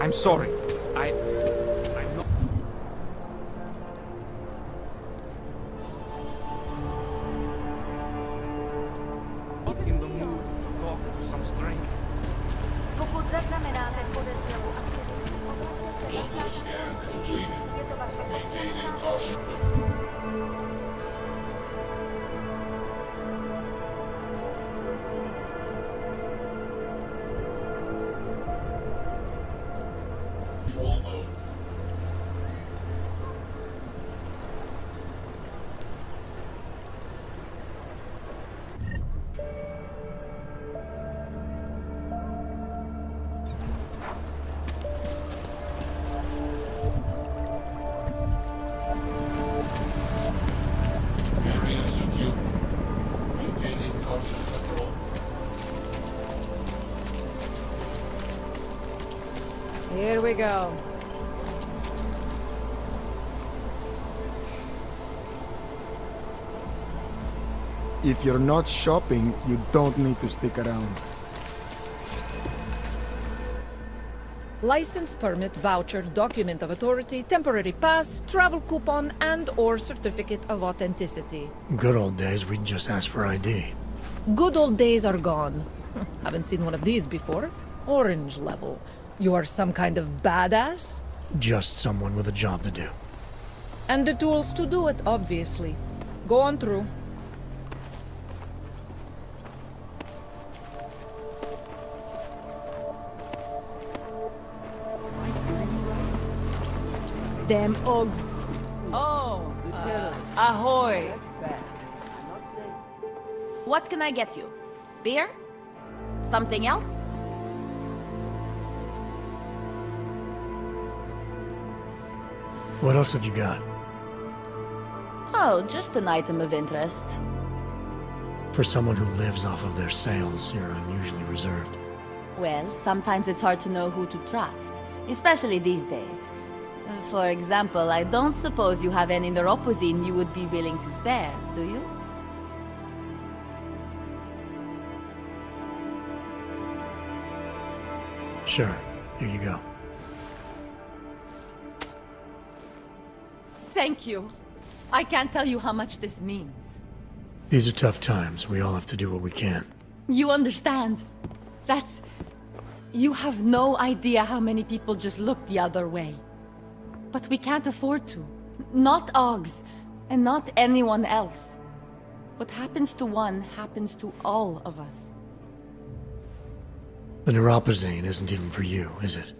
I'm sorry. I'm not in the mood to talk to some stranger. Pokud zaznamenáte podezřelou Local scan completed. Maintaining caution. Control mode. Area secure. Maintaining cautious control. Here we go. If you're not shopping, you don't need to stick around. License, permit, voucher, document of authority, temporary pass, travel coupon, and/or certificate of authenticity. Good old days, we'd just ask for ID. Good old days are gone. Haven't seen one of these before. Orange level. You are some kind of badass? Just someone with a job to do. And the tools to do it, obviously. Go on through. Damn Ogs. Oh, ahoy. What can I get you? Beer? Something else? What else have you got? Oh, just an item of interest. For someone who lives off of their sales, you're unusually reserved. Well, sometimes it's hard to know who to trust, especially these days. For example, I don't suppose you have any neuropozyne you would be willing to spare, do you? Sure, here you go. Thank you. I can't tell you how much this means. These are tough times. We all have to do what we can. You understand? That's... You have no idea how many people just look the other way. But we can't afford to. Not Oggs, and not anyone else. What happens to one happens to all of us. The neuropozyne isn't even for you, is it?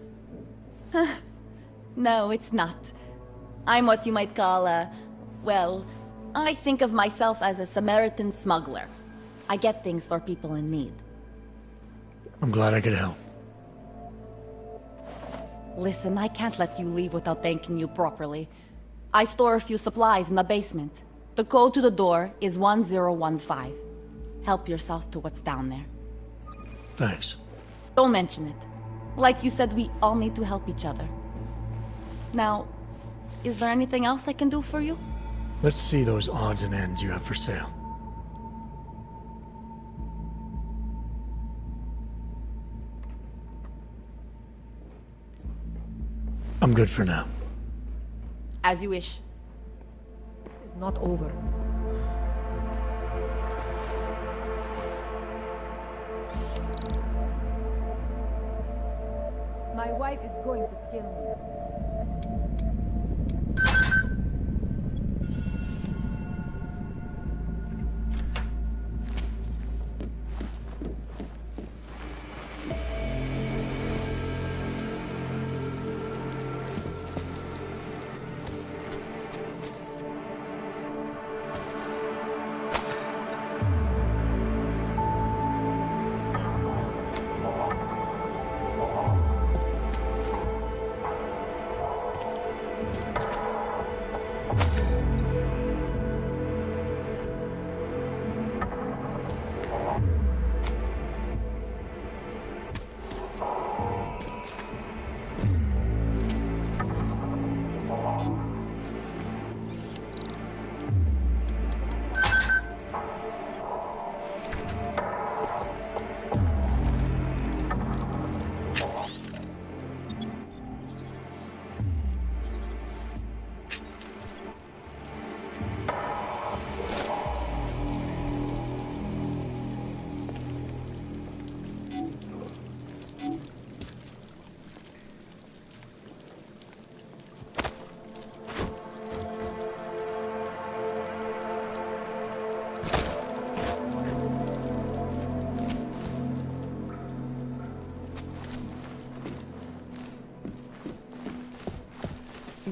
No, it's not. I'm what you might call a... Well, I think of myself as a Samaritan smuggler. I get things for people in need. I'm glad I could help. Listen, I can't let you leave without thanking you properly. I store a few supplies in the basement. The code to the door is 1015. Help yourself to what's down there. Thanks. Don't mention it. Like you said, we all need to help each other. Now, is there anything else I can do for you? Let's see those odds and ends you have for sale. I'm good for now. As you wish. This is not over. My wife is going to kill me.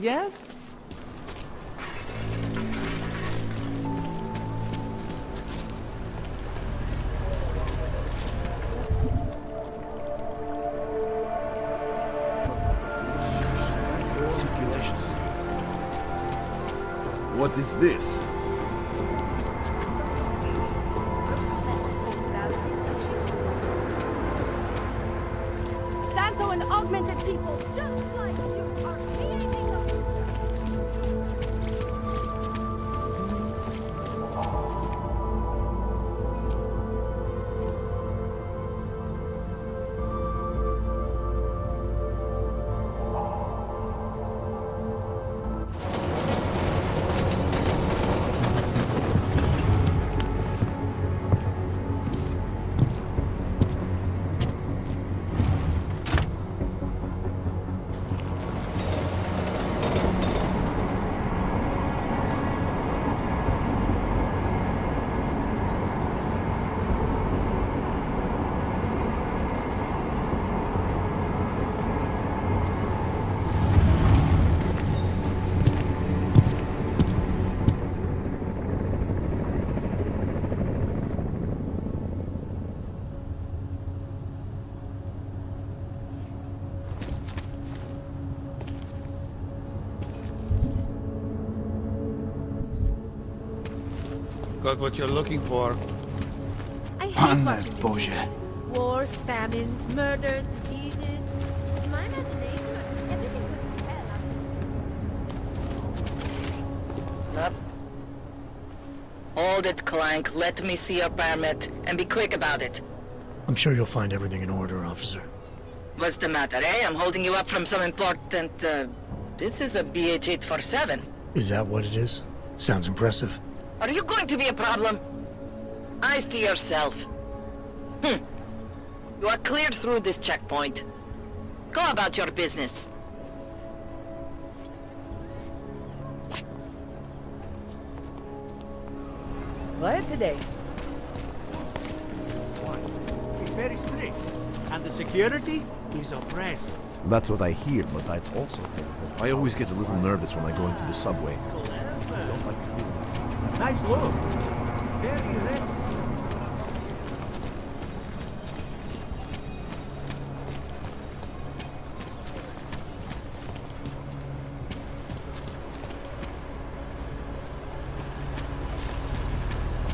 Yes? What is this? Santo and augmented people, just like you are creating them. Got what you're looking for. I hate Pan watching the Boże. news. Wars, famines, murders, diseases. In my imagination, everything could be hell. Hold it, Clank. Let me see your permit, and be quick about it. I'm sure you'll find everything in order, officer. What's the matter, eh? I'm holding you up from some important, This is a BH-847. Is that what it is? Sounds impressive. Are you going to be a problem? Eyes to yourself. You are cleared through this checkpoint. Go about your business. Quiet today. It's very strict, and the security is oppressed. That's what I hear, but I've also heard that I always get a little nervous when I go into the subway. I don't like to feel Nice look. Very rich.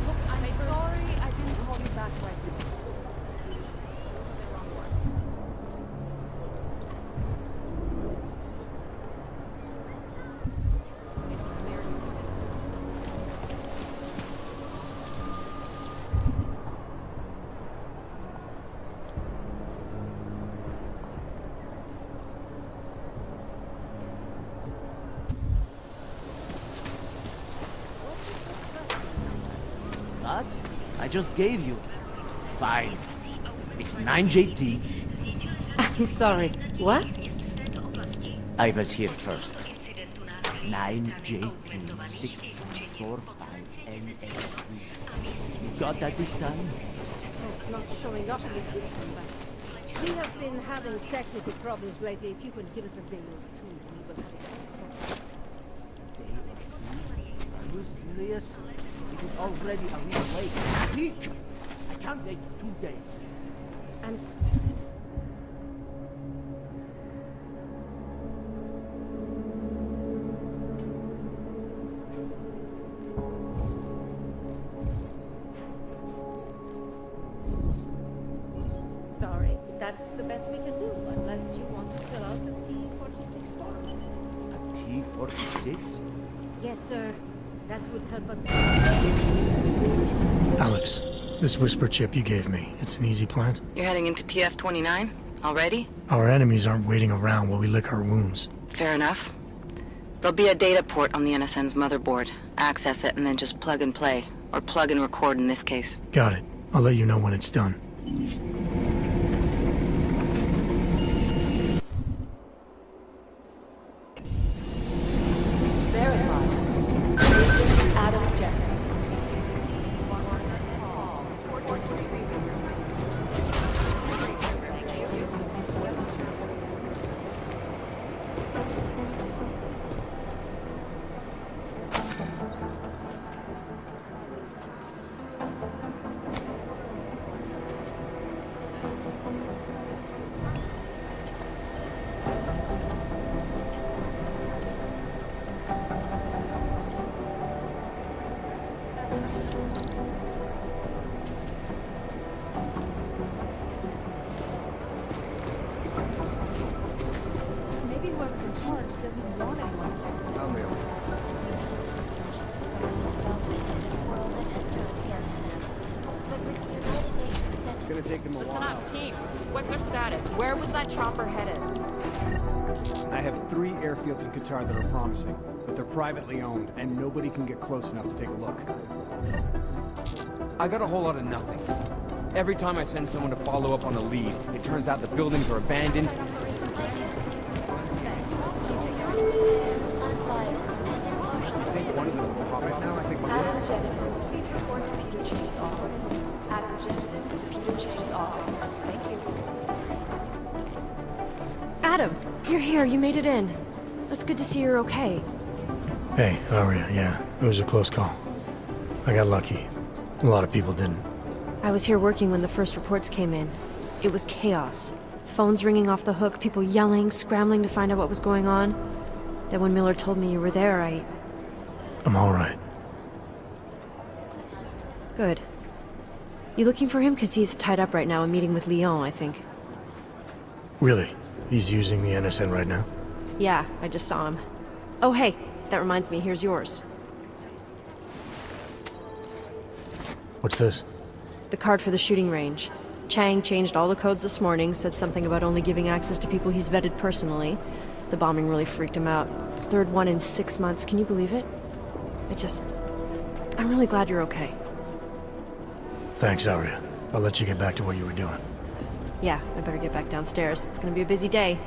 Look, I'm sorry I didn't call you back right away. But I just gave you 5. It's 9JT. I'm sorry. What? I was here first. 9JT 645NA3. You got that this time? Oh, not showing up in the system, but we have been having technical problems lately. If you could give us a day or two, we will have it sorted. Are you serious? It is already a week late. A week! I can't wait 2 days. I'm sorry. That's the best we can do, unless you want to fill out the T46 form. A T46? Yes, sir. That would help us. Alex, this whisper chip you gave me, it's an easy plant? You're heading into TF-29? Already? Our enemies aren't waiting around while we lick our wounds. Fair enough. There'll be a data port on the NSN's motherboard. Access it and then just plug and play. Or plug and record in this case. Got it. I'll let you know when it's done. gonna take them a Listen while. up, team. What's their status? Where was that chopper headed? I have 3 airfields in Qatar that are promising, but they're privately owned, and nobody can get close enough to take a look. I got a whole lot of nothing. Every time I send someone to follow up on a lead, it turns out the buildings are abandoned. I think one of them will pop out now. I think my Please report to Peter Chang's office. Adam Jensen to Peter Chang's office. Thank you. Adam, you're here. You made it in. It's good to see you're okay. Hey, how are you? Yeah, it was a close call. I got lucky. A lot of people didn't. I was here working when the first reports came in. It was chaos. Phones ringing off the hook, people yelling, scrambling to find out what was going on. Then when Miller told me you were there, I'm alright. Good. You looking for him? Because he's tied up right now, in meeting with Lyon, I think. Really? He's using the NSN right now? Yeah, I just saw him. Oh, hey, that reminds me, here's yours. What's this? The card for the shooting range. Chang changed all the codes this morning, said something about only giving access to people he's vetted personally. The bombing really freaked him out. Third one in 6 months, can you believe it? I'm really glad you're okay. Thanks, Arya. I'll let you get back to what you were doing. Yeah, I better get back downstairs. It's gonna be a busy day.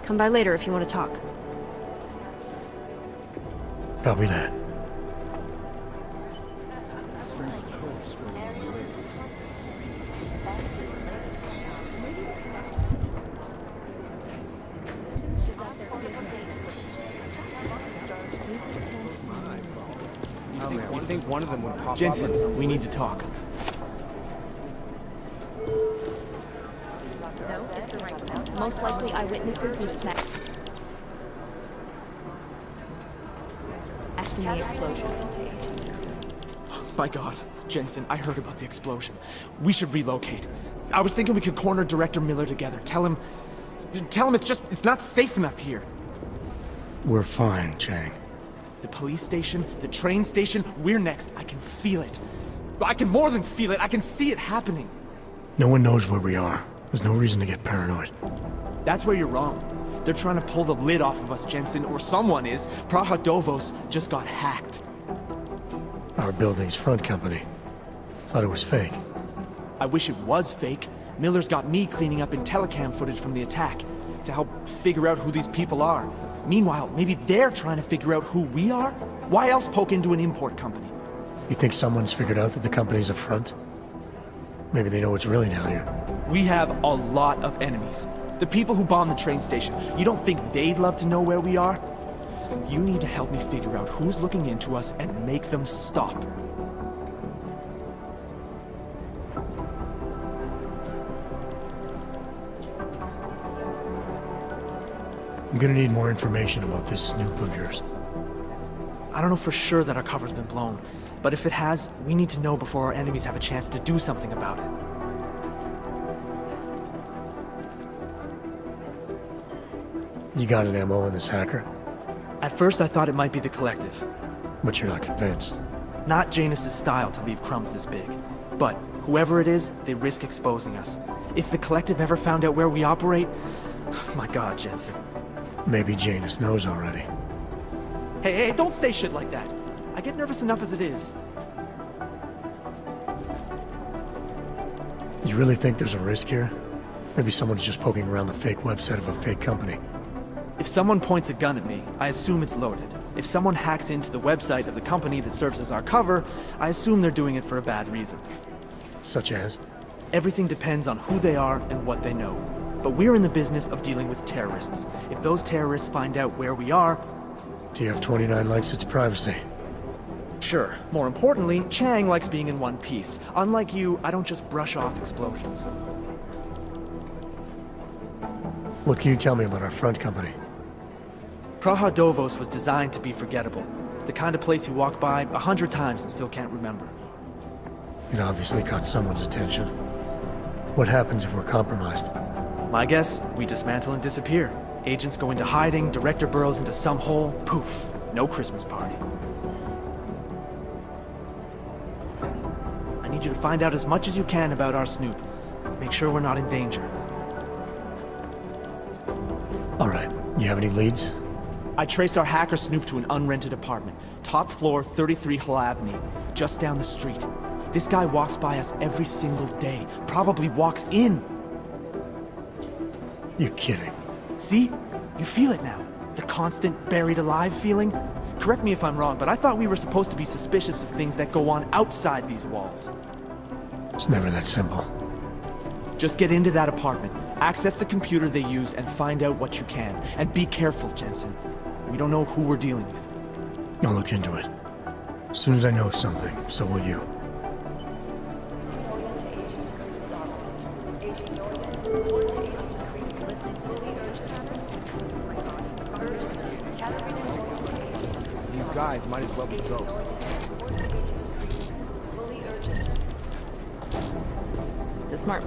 Come by later if you want to talk. Copy that. I think one of them would pop Jensen, up. we need to talk. Most likely eyewitnesses were smashed in the explosion. My God, Jensen, I heard about the explosion. We should relocate. I was thinking we could corner Director Miller together. Tell him it's not safe enough here. We're fine, Chang. The police station, the train station, we're next. I can feel it. I can more than feel it. I can see it happening. No one knows where we are. There's no reason to get paranoid. That's where you're wrong. They're trying to pull the lid off of us, Jensen, or someone is. Praha Dovos just got hacked. Our building's front company. Thought it was fake. I wish it was fake. Miller's got me cleaning up IntelliCam footage from the attack to help figure out who these people are. Meanwhile, maybe they're trying to figure out who we are? Why else poke into an import company? You think someone's figured out that the company's a front? Maybe they know what's really down here. We have a lot of enemies. The people who bombed the train station. You don't think they'd love to know where we are? You need to help me figure out who's looking into us and make them stop. I'm gonna need more information about this snoop of yours. I don't know for sure that our cover's been blown, but if it has, we need to know before our enemies have a chance to do something about it. You got an MO on this hacker? At first I thought it might be the Collective. But you're not convinced. Not Janus's style to leave crumbs this big. But whoever it is, they risk exposing us. If the Collective ever found out where we operate... My God, Jensen. Maybe Janus knows already. Hey, don't say shit like that. I get nervous enough as it is. You really think there's a risk here? Maybe someone's just poking around the fake website of a fake company. If someone points a gun at me, I assume it's loaded. If someone hacks into the website of the company that serves as our cover, I assume they're doing it for a bad reason. Such as? Everything depends on who they are and what they know. But we're in the business of dealing with terrorists. If those terrorists find out where we are... TF-29 likes its privacy. Sure. More importantly, Chang likes being in one piece. Unlike you, I don't just brush off explosions. What can you tell me about our front company? Praha Dovos was designed to be forgettable. The kind of place you walk by 100 times and still can't remember. It obviously caught someone's attention. What happens if we're compromised? My guess, we dismantle and disappear. Agents go into hiding, Director burrows into some hole, poof, no Christmas party. I need you to find out as much as you can about our snoop. Make sure we're not in danger. All right. You have any leads? I traced our hacker snoop to an unrented apartment. Top floor, 33 Hull Avenue. Just down the street. This guy walks by us every single day. Probably walks in. You're kidding. See? You feel it now. The constant buried alive feeling. Correct me if I'm wrong, but I thought we were supposed to be suspicious of things that go on outside these walls. It's never that simple. Just get into that apartment, access the computer they used, and find out what you can. And be careful, Jensen. We don't know who we're dealing with. I'll look into it. As soon as I know something, so will you. These guys might as well be ghosts. It's a smart.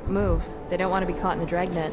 Move. They don't want to be caught in the dragnet.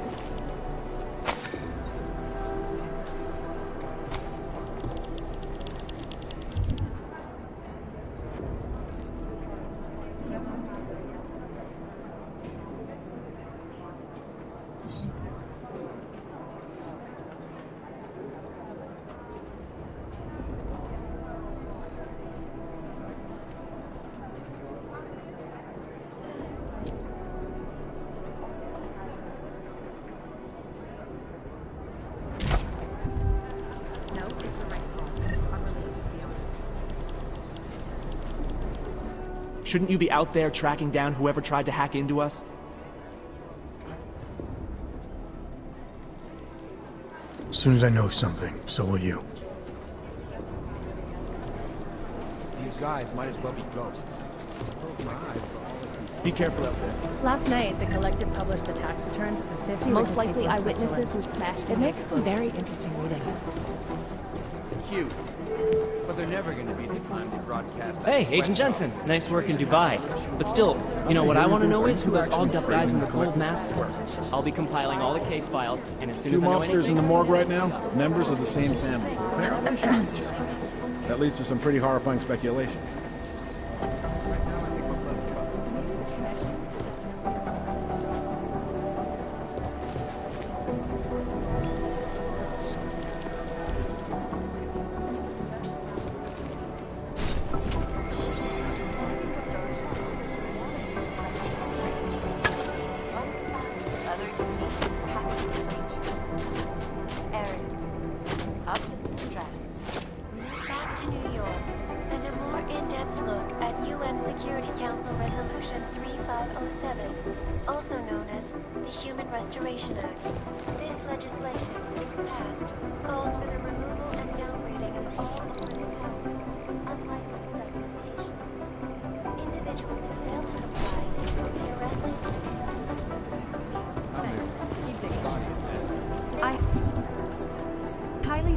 Shouldn't you be out there tracking down whoever tried to hack into us? As soon as I know something, so will you. These guys might as well be ghosts. Be careful out there. Last night, the collective published the tax returns of the 50 Most likely eyewitnesses who smashed It makes some very interesting reading. Cute. But they're never going to be the time they broadcast. Hey, Agent Jensen. Nice work in Dubai. But still, you know what I want to know is who those ogged-up guys in the gold masks were. I'll be compiling all the case files, and as soon Two as I know monsters in anything... the morgue right now, members of the same family. That leads to some pretty horrifying speculation.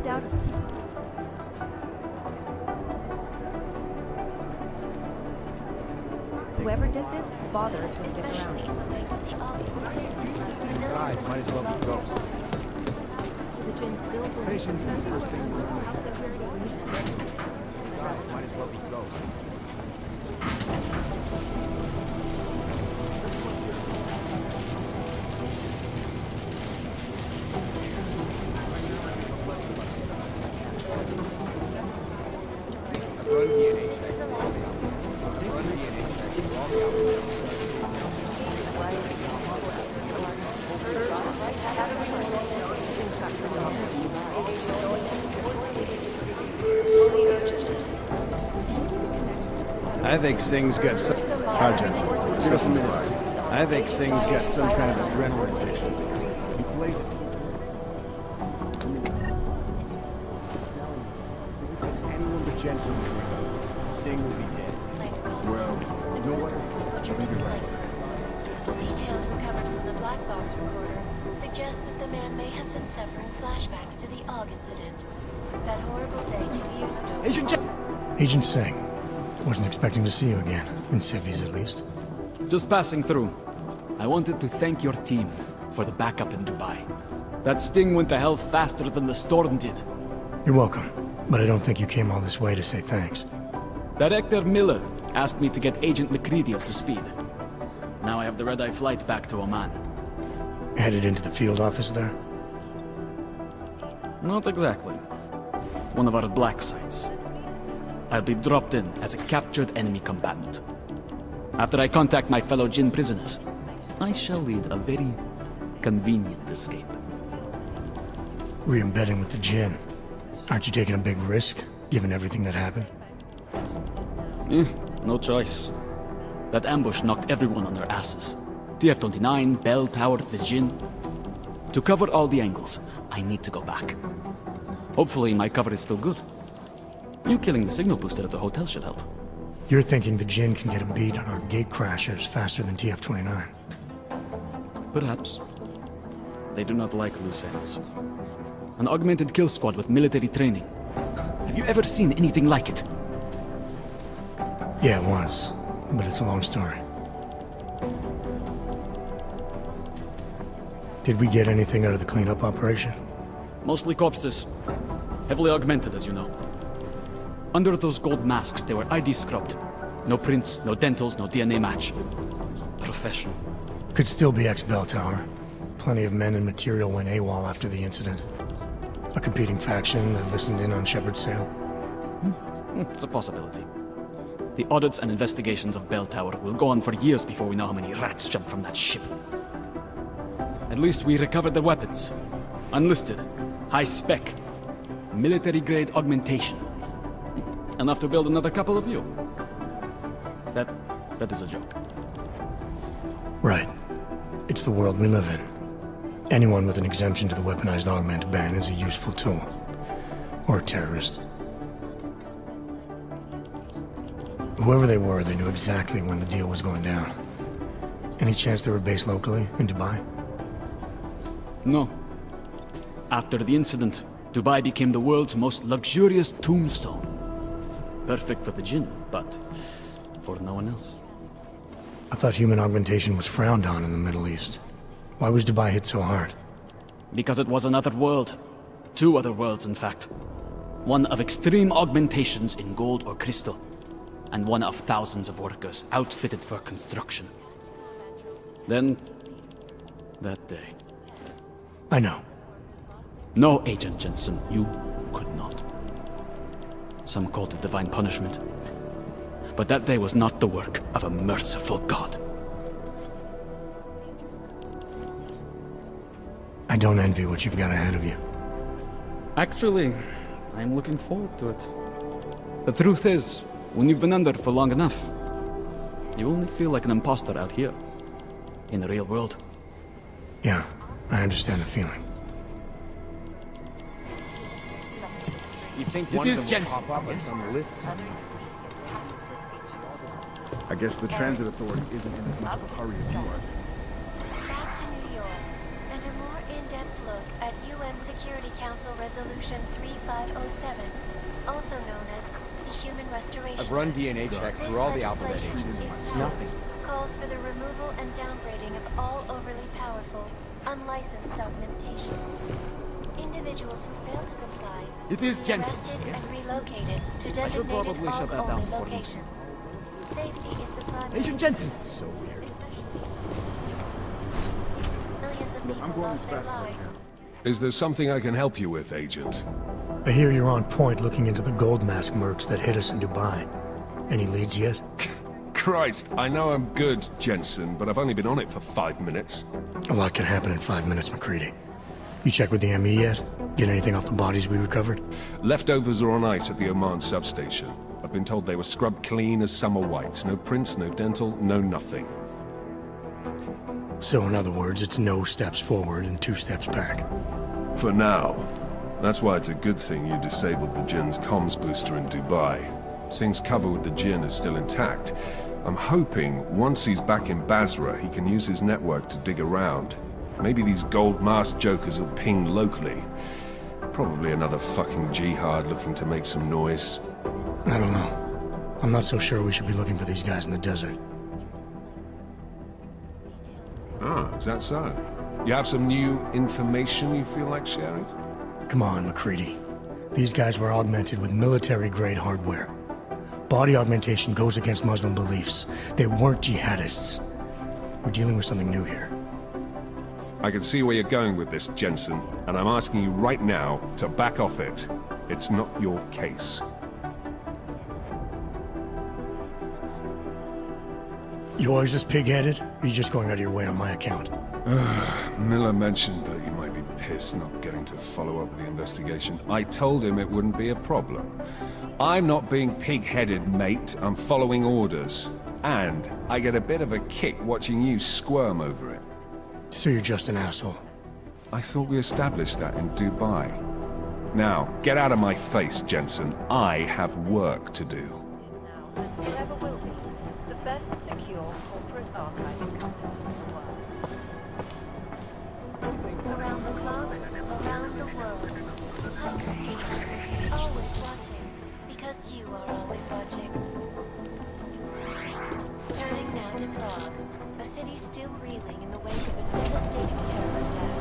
doubt. Whoever did this bothered to stick around. Guys, might as well be ghosts. The gin still Patience is the first thing we do. Guys, might as well be ghosts. I think Singh's got some... Hi, Jensen. Discuss some news. I think Singh's got some kind of adrenaline addiction. Inflated. Anyone but Jensen will be right. Singh will be dead. Well, you know what? You're right. Details recovered from the black box recorder suggest that the man may have been suffering flashbacks to the AUG incident. That horrible day 2 years ago. Agent Singh. Wasn't expecting to see you again. In civvies, at least. Just passing through. I wanted to thank your team for the backup in Dubai. That sting went to hell faster than the storm did. You're welcome. But I don't think you came all this way to say thanks. Director Miller asked me to get Agent McCready up to speed. Now I have the red-eye flight back to Oman. Headed into the field office there? Not exactly. One of our black sites. I'll be dropped in as a captured enemy combatant. After I contact my fellow Jinn prisoners, I shall lead a very convenient escape. Re-embedding with the Jinn. Aren't you taking a big risk, given everything that happened? No choice. That ambush knocked everyone on their asses. TF-29, Bell Tower, the Jinn. To cover all the angles, I need to go back. Hopefully my cover is still good. You killing the signal booster at the hotel should help. You're thinking the Jinn can get a beat on our gate crashers faster than TF-29? Perhaps. They do not like loose ends. An augmented kill squad with military training. Have you ever seen anything like it? Yeah, once. But it's a long story. Did we get anything out of the cleanup operation? Mostly corpses. Heavily augmented, as you know. Under those gold masks, they were ID scrubbed. No prints, no dentals, no DNA match. Professional. Could still be ex-Bell Tower. Plenty of men and material went AWOL after the incident. A competing faction that listened in on Shepard's sale. It's a possibility. The audits and investigations of Bell Tower will go on for years before we know how many rats jumped from that ship. At least we recovered their weapons. Unlisted. High spec. Military-grade augmentation. Enough to build another couple of you. That is a joke. Right. It's the world we live in. Anyone with an exemption to the weaponized augment ban is a useful tool. Or a terrorist. Whoever they were, they knew exactly when the deal was going down. Any chance they were based locally, in Dubai? No. After the incident, Dubai became the world's most luxurious tombstone. Perfect for the Jinn, but for no one else. I thought human augmentation was frowned on in the Middle East. Why was Dubai hit so hard? Because it was another world. Two other worlds, in fact. One of extreme augmentations in gold or crystal, and one of thousands of workers outfitted for construction. Then, that day. I know. No, Agent Jensen, you could not. Some called it divine punishment. But that day was not the work of a merciful God. I don't envy what you've got ahead of you. Actually, I'm looking forward to it. The truth is, when you've been under for long enough, you only feel like an imposter out here, in the real world. Yeah, I understand the feeling. You think It one is of them will Jensen. pop up like on the list? I guess the transit authority isn't in as much of a hurry as you are. Back to New York, and a more in-depth look at UN Security Council Resolution Function 3507, also known as the Human Restoration. I've run DNA checks through all the alphabet Legislation agencies. is Nothing. calls for the removal and downgrading of all overly powerful, unlicensed augmentation. Individuals who fail to comply It is will be Jensen, arrested yes? and relocated to I should designated probably shut that down AUG-only for you. locations. Safety is the primary. Agent Jensen! So weird. Millions of people lost their lives. Is there something I can help you with, Agent? I hear you're on point looking into the gold mask mercs that hit us in Dubai. Any leads yet? Christ, I know I'm good, Jensen, but I've only been on it for 5 minutes. A lot can happen in 5 minutes, McCready. You check with the ME yet? Get anything off the bodies we recovered? Leftovers are on ice at the Oman substation. I've been told they were scrubbed clean as summer whites. No prints, no dental, no nothing. So in other words, it's no steps forward and 2 steps back. For now. That's why it's a good thing you disabled the Jinn's comms booster in Dubai. Singh's cover with the Jinn is still intact. I'm hoping once he's back in Basra, he can use his network to dig around. Maybe these gold mask jokers will ping locally. Probably another fucking jihad looking to make some noise. I don't know. I'm not so sure we should be looking for these guys in the desert. Ah, is that so? You have some new information you feel like sharing? Come on, McCready. These guys were augmented with military-grade hardware. Body augmentation goes against Muslim beliefs. They weren't jihadists. We're dealing with something new here. I can see where you're going with this, Jensen, and I'm asking you right now to back off it. It's not your case. You always this pig-headed? Or are you just going out of your way on my account? Miller mentioned that you might be pissed not getting to follow up with the investigation. I told him it wouldn't be a problem. I'm not being pig-headed, mate. I'm following orders. And I get a bit of a kick watching you squirm over it. So you're just an asshole. I thought we established that in Dubai. Now, get out of my face, Jensen. I have work to do. Never will be. The best secure corporate archiving company in the world. Around the clock, around the world. Always watching, because you are always watching. Turning now to Prague, a city still reeling in the wake of a devastating terror attack.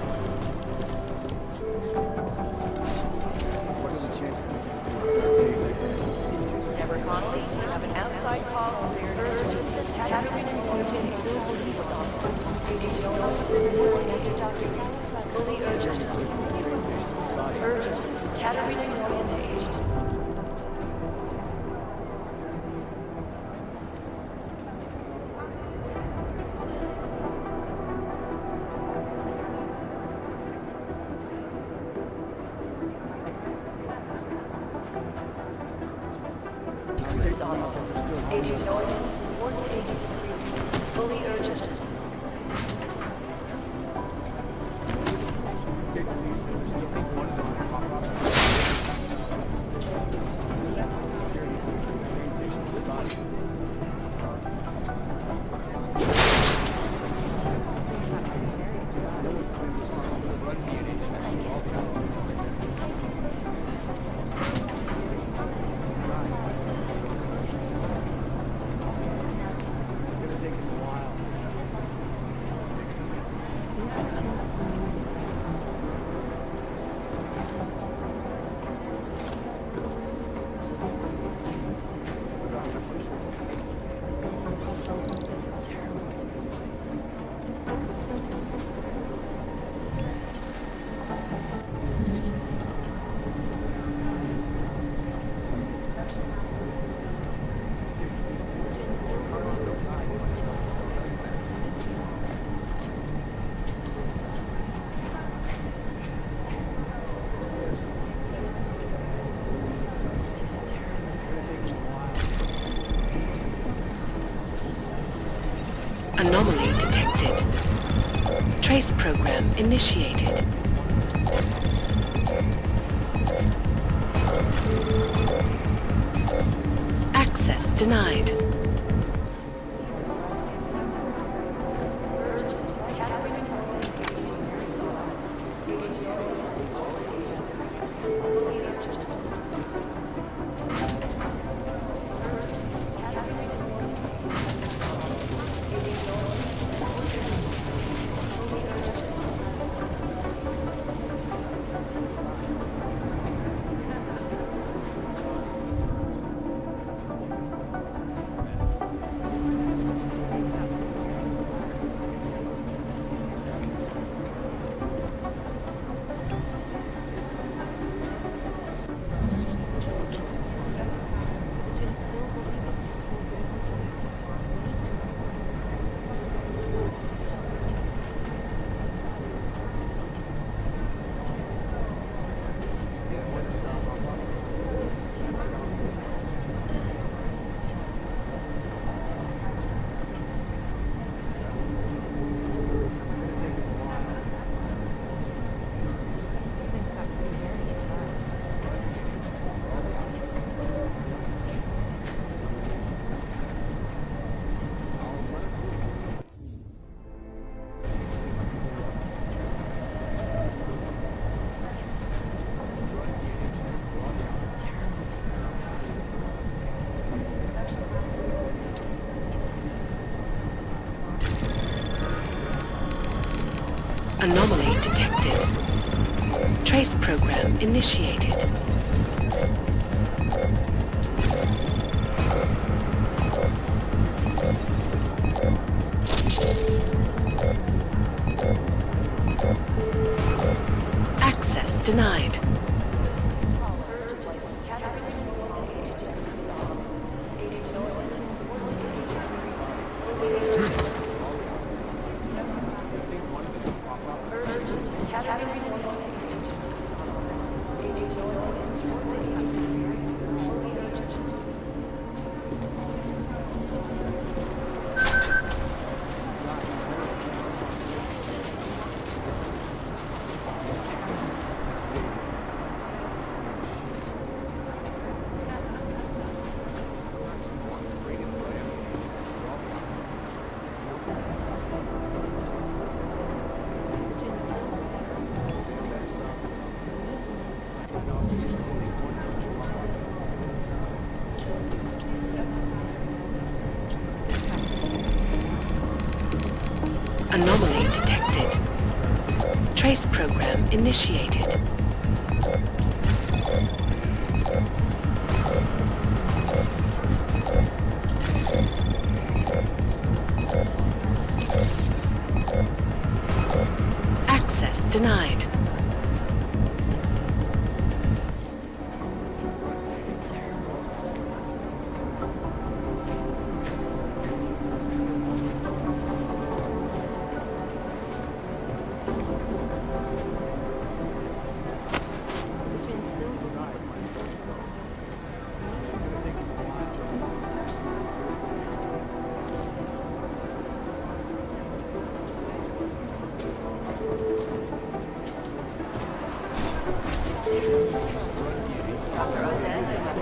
Deborah Connolly, you have an outside call cleared urgent. Catherine and Loyalty to police office. Fully urgent. Urgent. Catherine and Loyalty agent. Agent Norton, report to Agent 3. Fully urgent. Anomaly detected. Trace program initiated. Access denied. detected. Trace program initiated. Access denied. Anomaly detected. Trace program initiated. Access denied.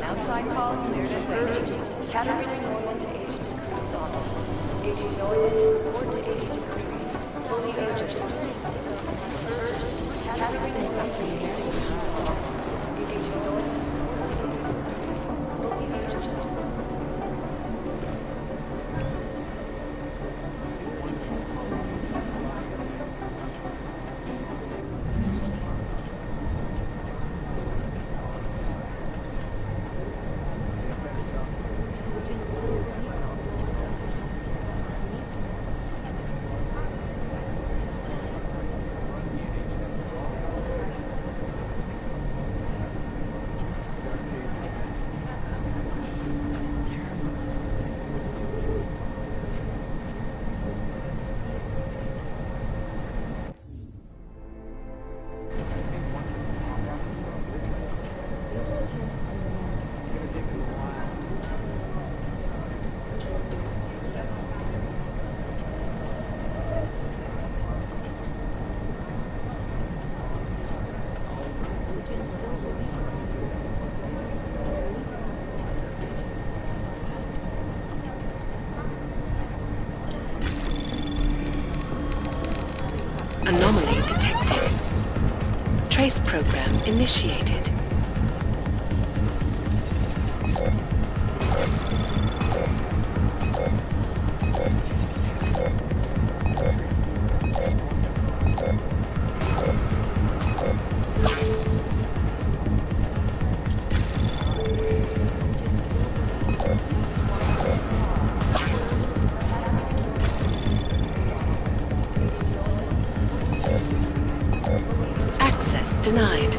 Outside call cleared and waiting. Category Norman to Agent Creed's office. Agent Norman, report to Agent Creed. Fully urgent. Urgent. Category Norman to Agent Creed's office. Agent Norman, fully urgent. Anomaly detected. Trace program initiated. Access denied.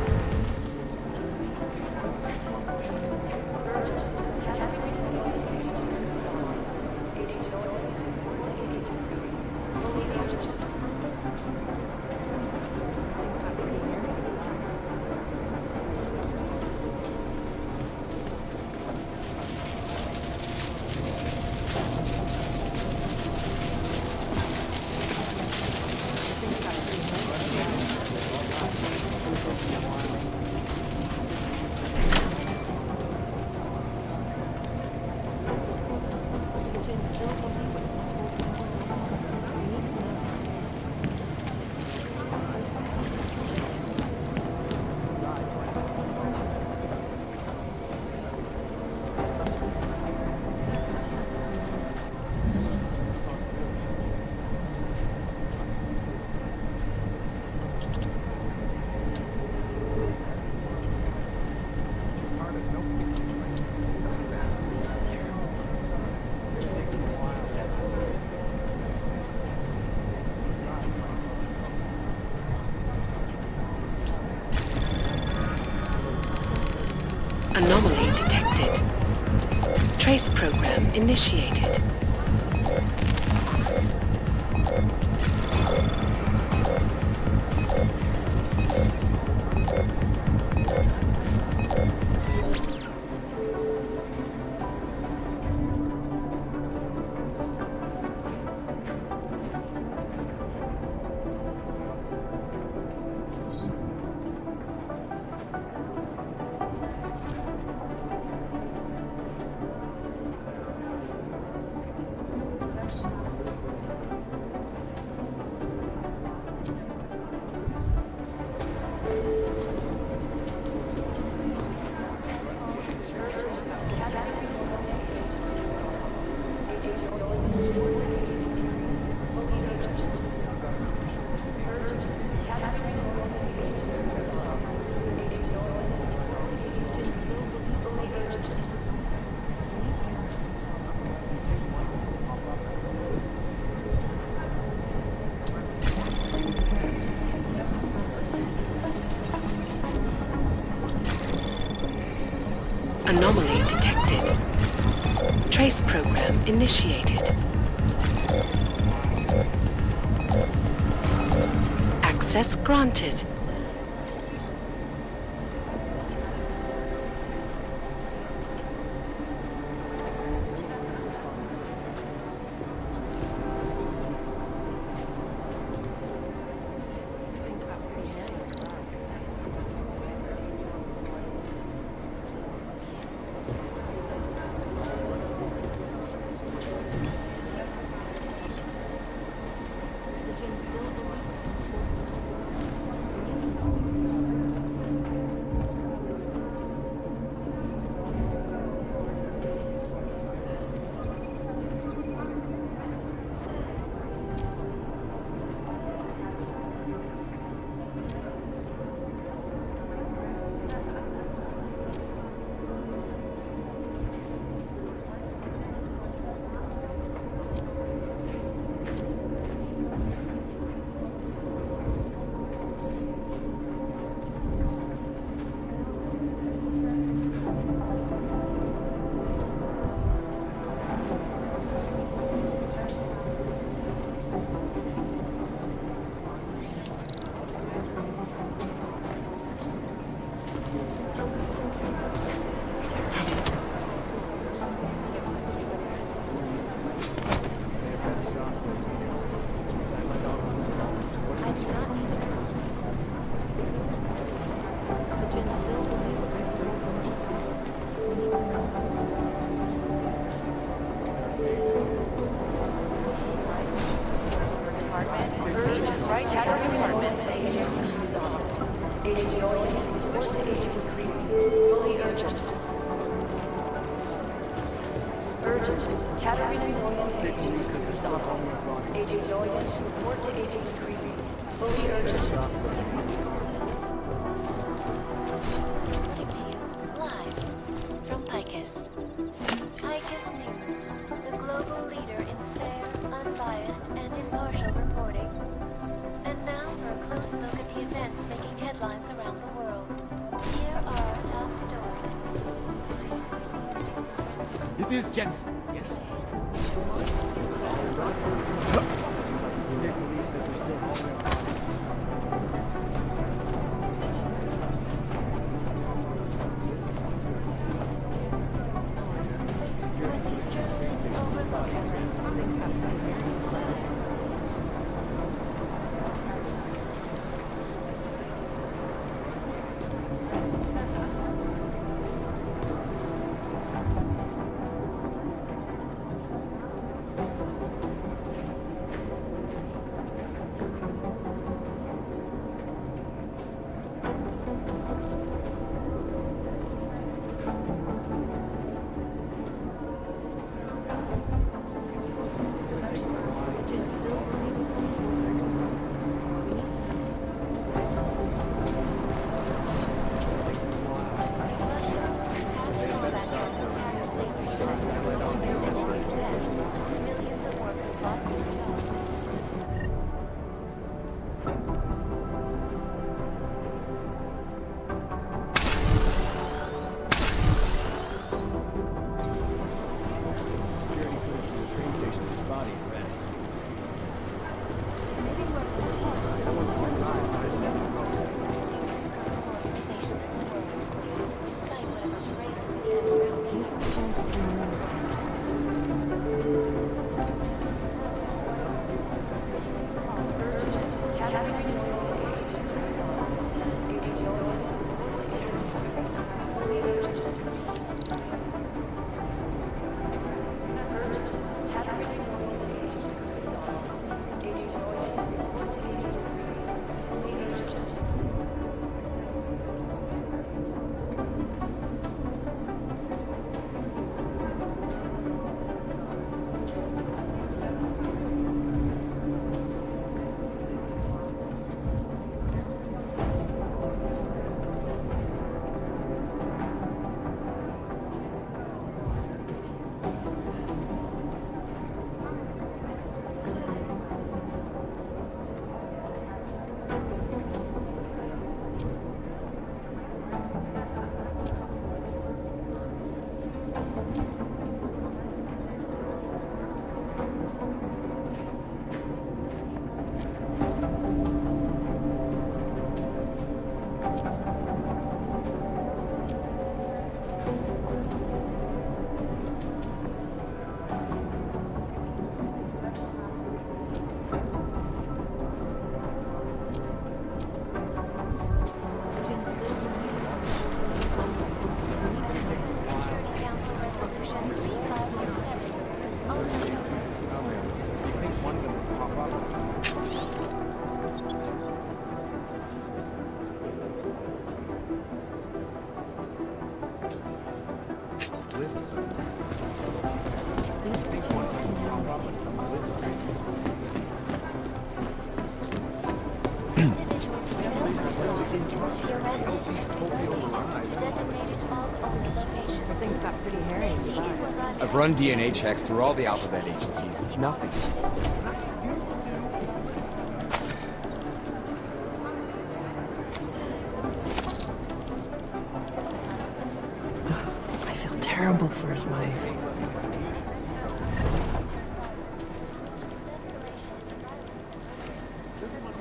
Anomaly detected. Trace program initiated. Anomaly detected. Trace program initiated. Access granted. It is Jensen. Yes. arrested to designated all-owned locations. Things got pretty hairy in Dubai. I've run DNA checks through all the alphabet agencies. Nothing. I feel terrible for his wife.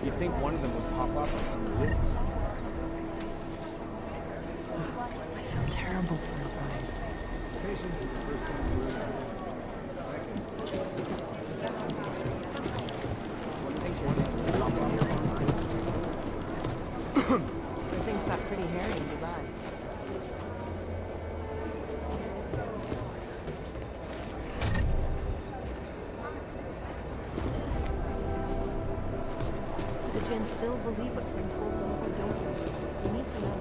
You'd think one of them would pop up on some list somewhere. I feel terrible for his wife. Things got pretty hairy in Dubai. The Jinn still believe what's been told them or don't they? We need to know.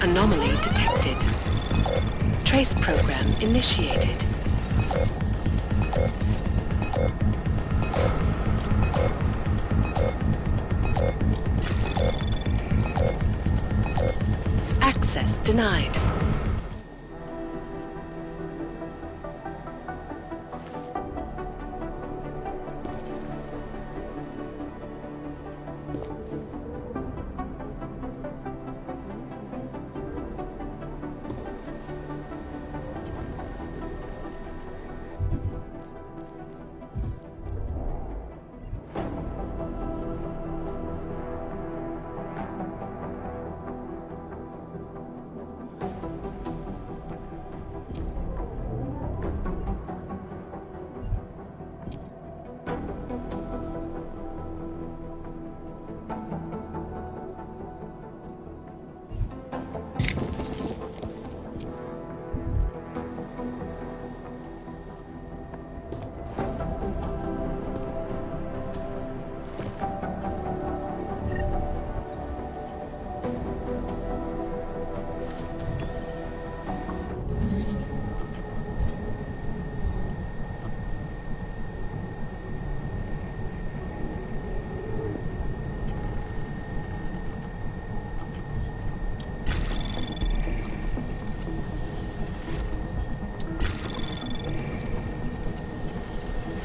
Anomaly detected. Trace program initiated. Access denied.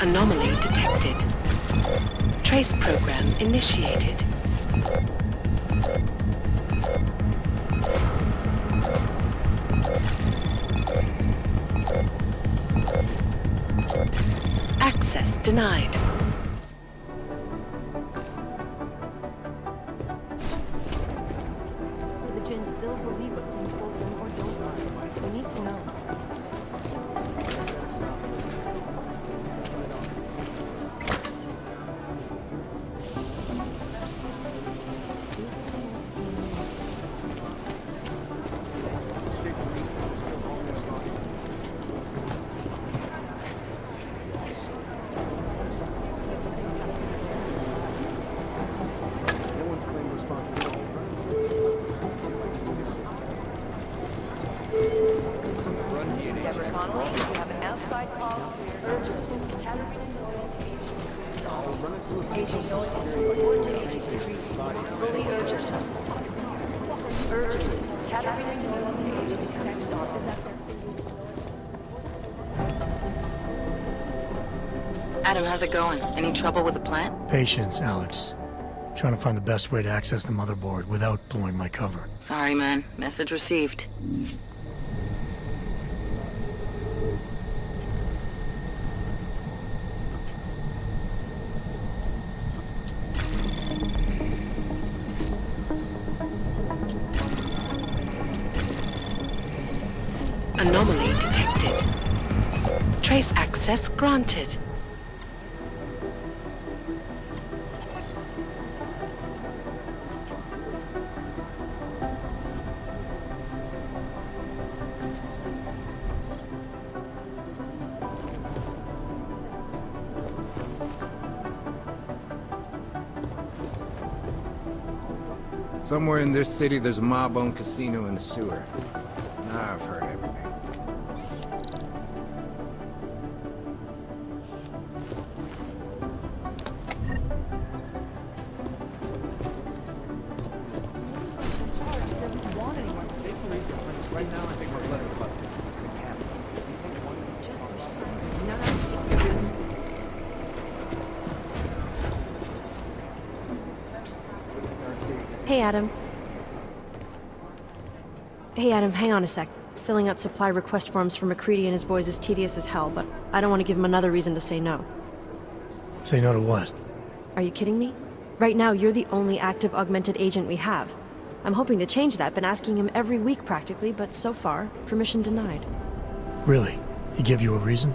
Anomaly detected. Trace program initiated. denied. Do the Jinn still believe what's being told them or don't they? We need to know. Deborah Connolly, you have an outside call. Urgent. Katarina Nolan to Agent Decree's office. Agent Nolan, report to Agent Decree. Fully urgent. Urgent. Katarina Nolan to Agent Decree's office. Adam, how's it going? Any trouble with the plant? Patience, Alex. Trying to find the best way to access the motherboard without blowing my cover. Sorry, man. Message received. Anomaly detected. Trace access granted. Somewhere in this city, there's a mob-owned casino in the sewer. Now I've heard everything. Right now, I think we're letting about Hey, Adam. Hey, Adam, hang on a sec. Filling out supply request forms for McCready and his boys is tedious as hell, but I don't want to give him another reason to say no. Say no to what? Are you kidding me? Right now, you're the only active augmented agent we have. I'm hoping to change that, been asking him every week practically, but so far, permission denied. Really? He give you a reason?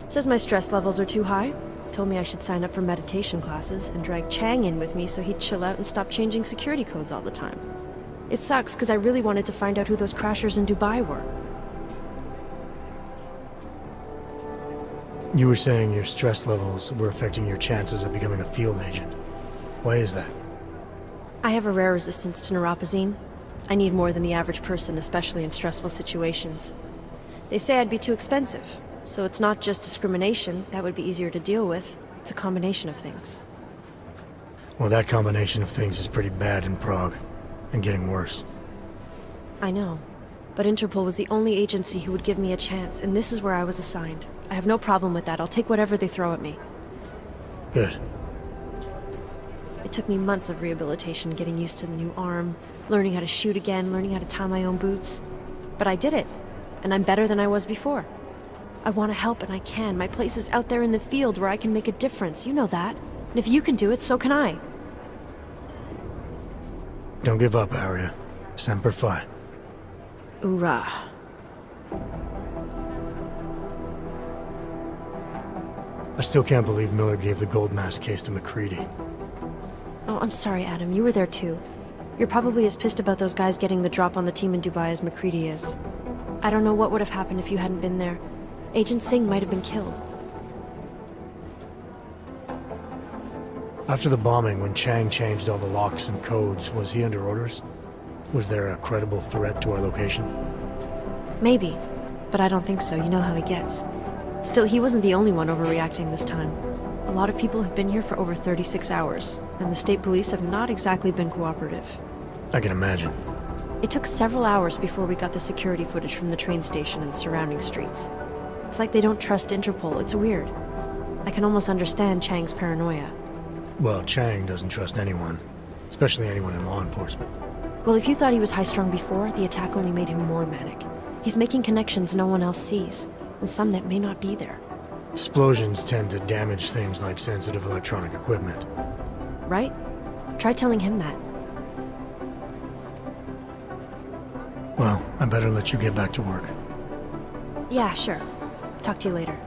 Says my stress levels are too high. Told me I should sign up for meditation classes and drag Chang in with me so he'd chill out and stop changing security codes all the time. It sucks because I really wanted to find out who those crashers in Dubai were. You were saying your stress levels were affecting your chances of becoming a field agent. Why is that? I have a rare resistance to neuropazine. I need more than the average person, especially in stressful situations. They say I'd be too expensive, so it's not just discrimination. That would be easier to deal with. It's a combination of things. Well, that combination of things is pretty bad in Prague, and getting worse. I know, but Interpol was the only agency who would give me a chance, and this is where I was assigned. I have no problem with that. I'll take whatever they throw at me. Good. It took me months of rehabilitation, getting used to the new arm, learning how to shoot again, learning how to tie my own boots. But I did it, and I'm better than I was before. I want to help, and I can. My place is out there in the field where I can make a difference. You know that. And if you can do it, so can I. Don't give up, Arya. Semper Fi. Hoorah. I still can't believe Miller gave the gold mask case to McCready. Oh, I'm sorry, Adam. You were there too. You're probably as pissed about those guys getting the drop on the team in Dubai as McCready is. I don't know what would have happened if you hadn't been there. Agent Singh might have been killed. After the bombing, when Chang changed all the locks and codes, was he under orders? Was there a credible threat to our location? Maybe, but I don't think so. You know how he gets. Still, he wasn't the only one overreacting this time. A lot of people have been here for over 36 hours, and the state police have not exactly been cooperative. I can imagine. It took several hours before we got the security footage from the train station and the surrounding streets. It's like they don't trust Interpol. It's weird. I can almost understand Chang's paranoia. Well, Chang doesn't trust anyone, especially anyone in law enforcement. Well, if you thought he was high-strung before, the attack only made him more manic. He's making connections no one else sees, and some that may not be there. Explosions tend to damage things like sensitive electronic equipment. Right? Try telling him that. Well, I better let you get back to work. Yeah, sure. Talk to you later.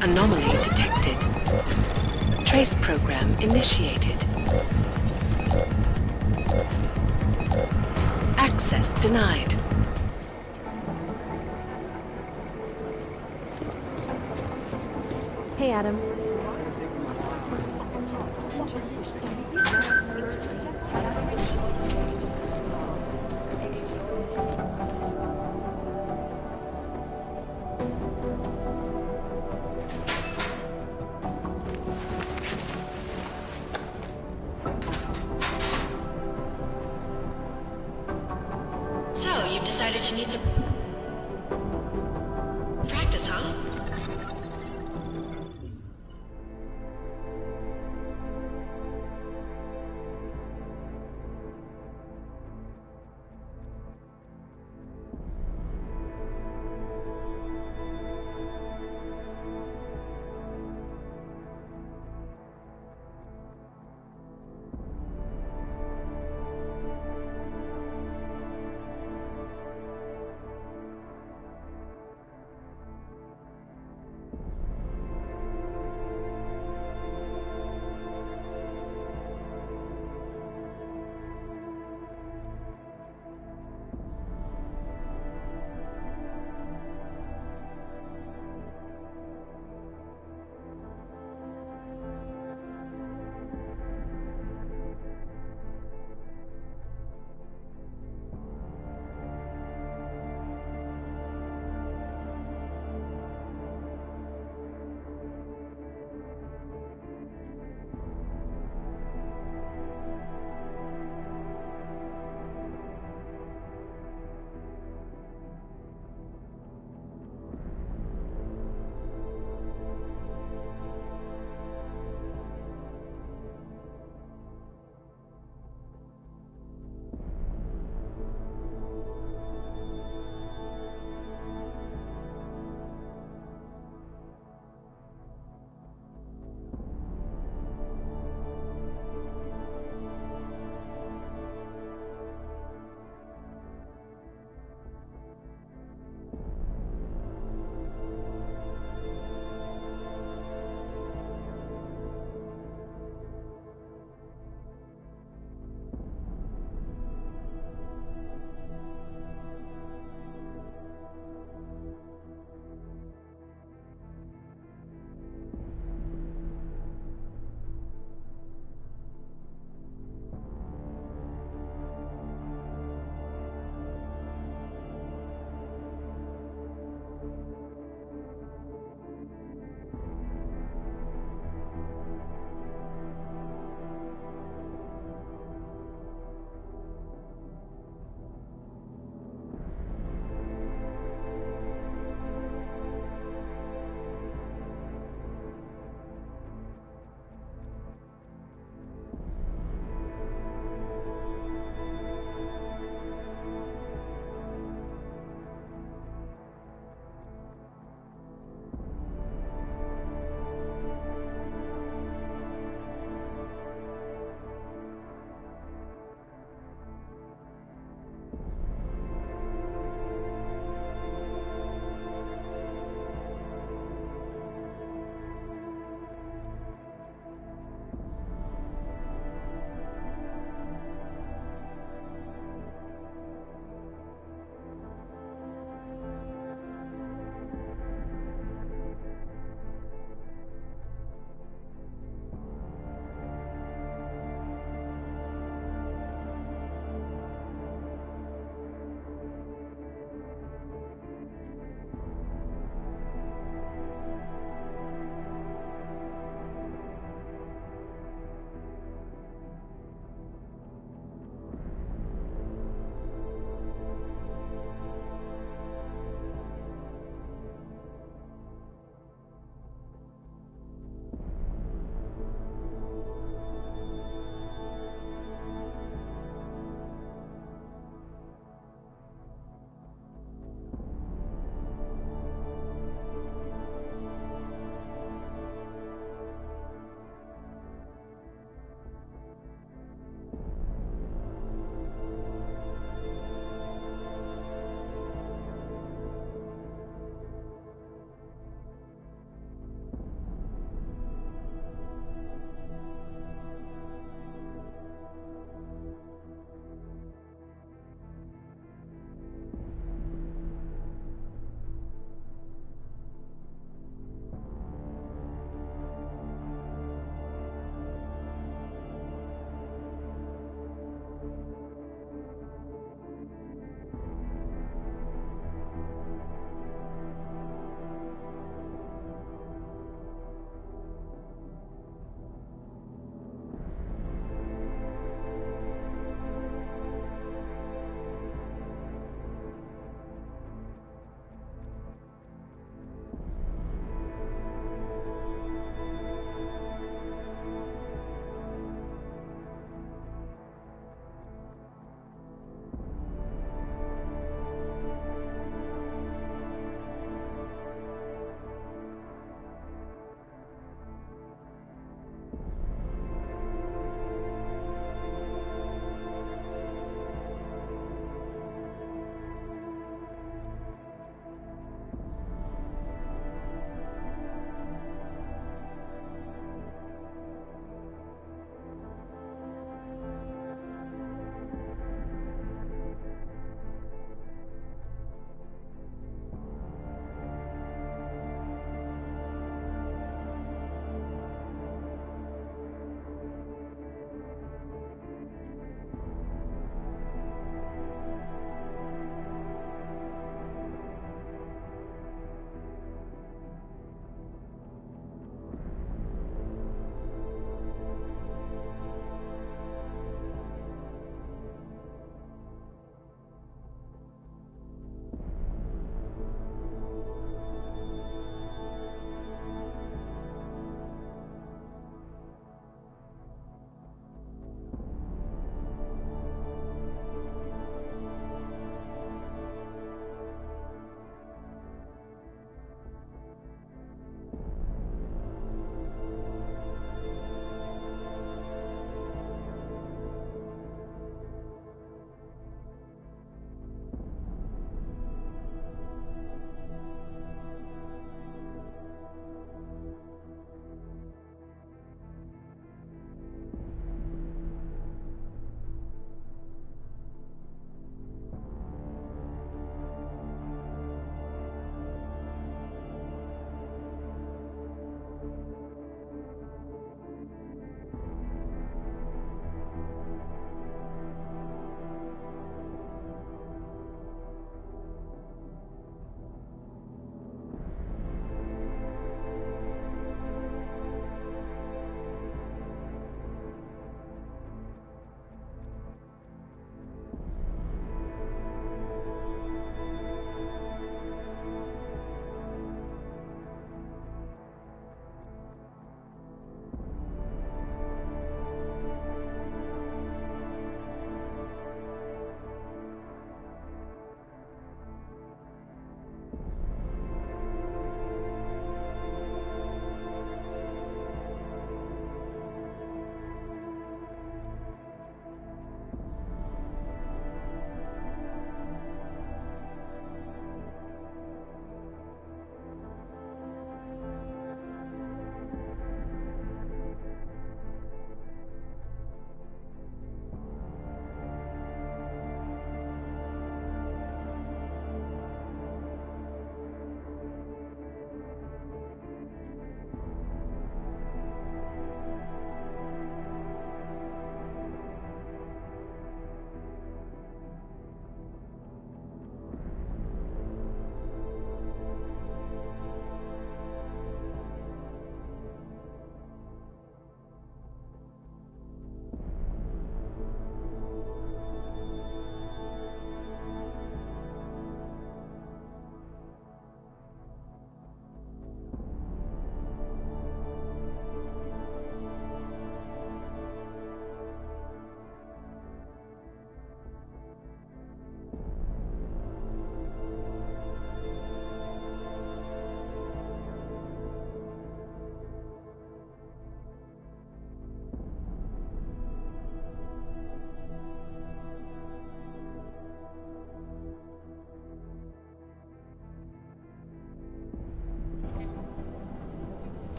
Anomaly detected. Trace program initiated. Access denied. Hey, Adam. So, you've decided you need some practice, huh?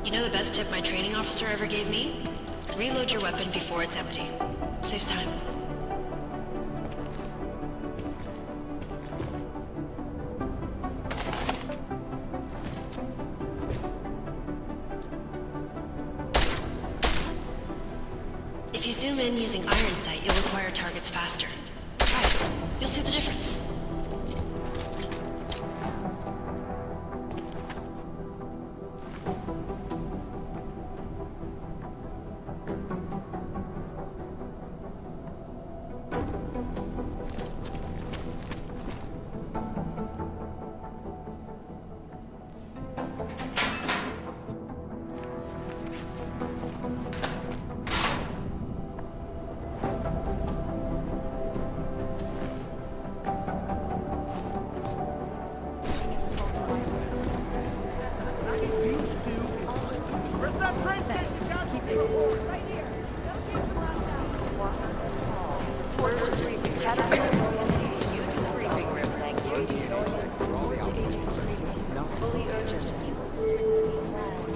You know the best tip my training officer ever gave me? Reload your weapon before it's empty. Saves time. If you zoom in using iron sight, you'll acquire targets faster. Try it. You'll see the difference.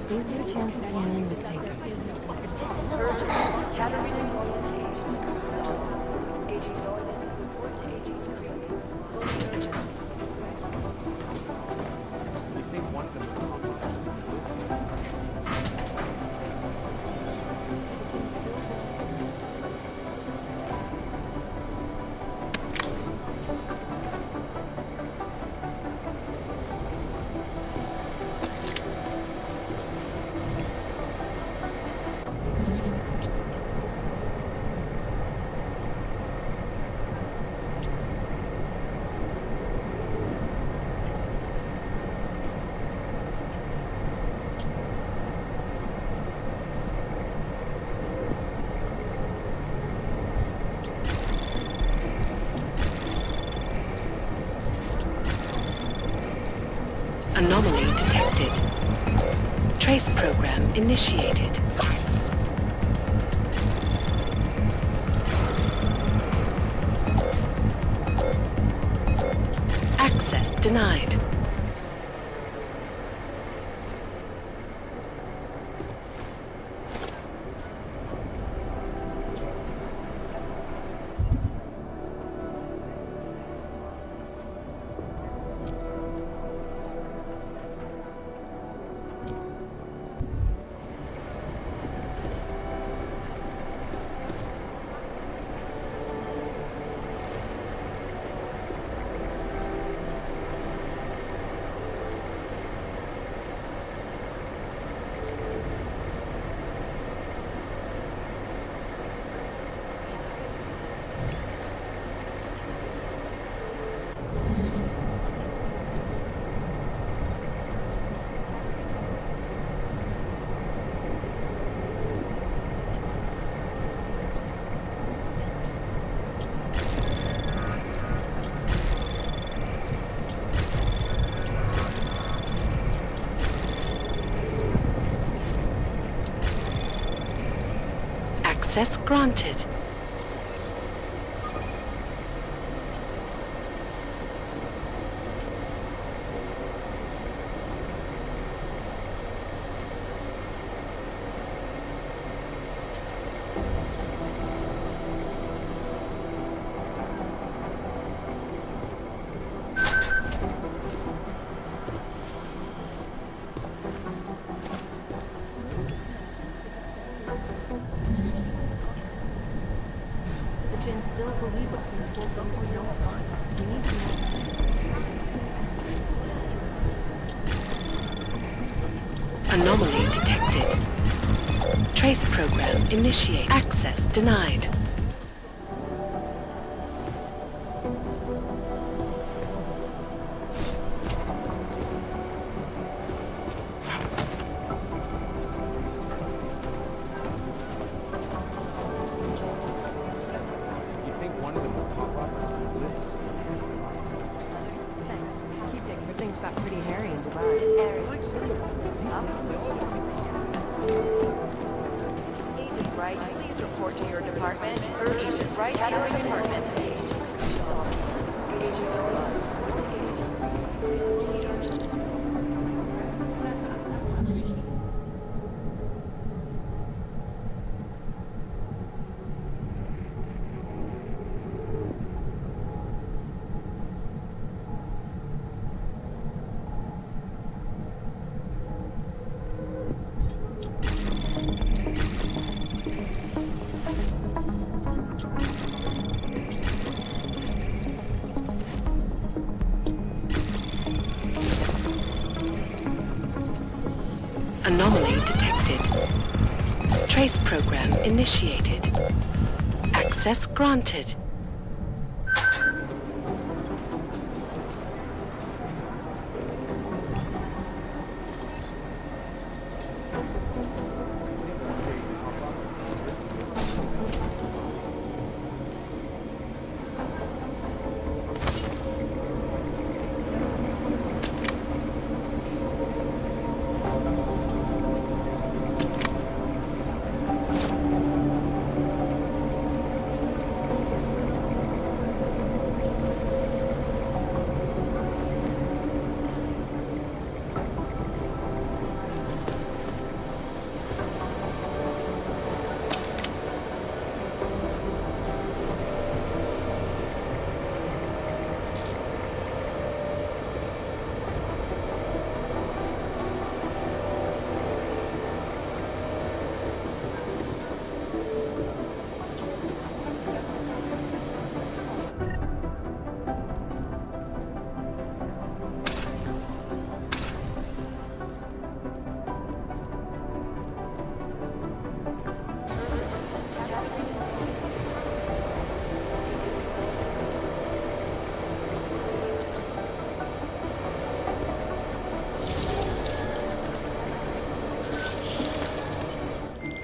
These are the chances you made a mistake. Urgent. Katarina Norland to Agent Crew's office. Agent Norland, report to Agent Crew. Fully urgent. You think one of them would Anomaly detected. Trace program initiated. Access denied. Access granted. Still believe what's been told them or don't. We need to know. Anomaly detected. Trace program initiate. Access denied. Things got pretty hairy in Dubai. Agent Wright, please report to your department. Anomaly detected. Trace program initiated. Access granted.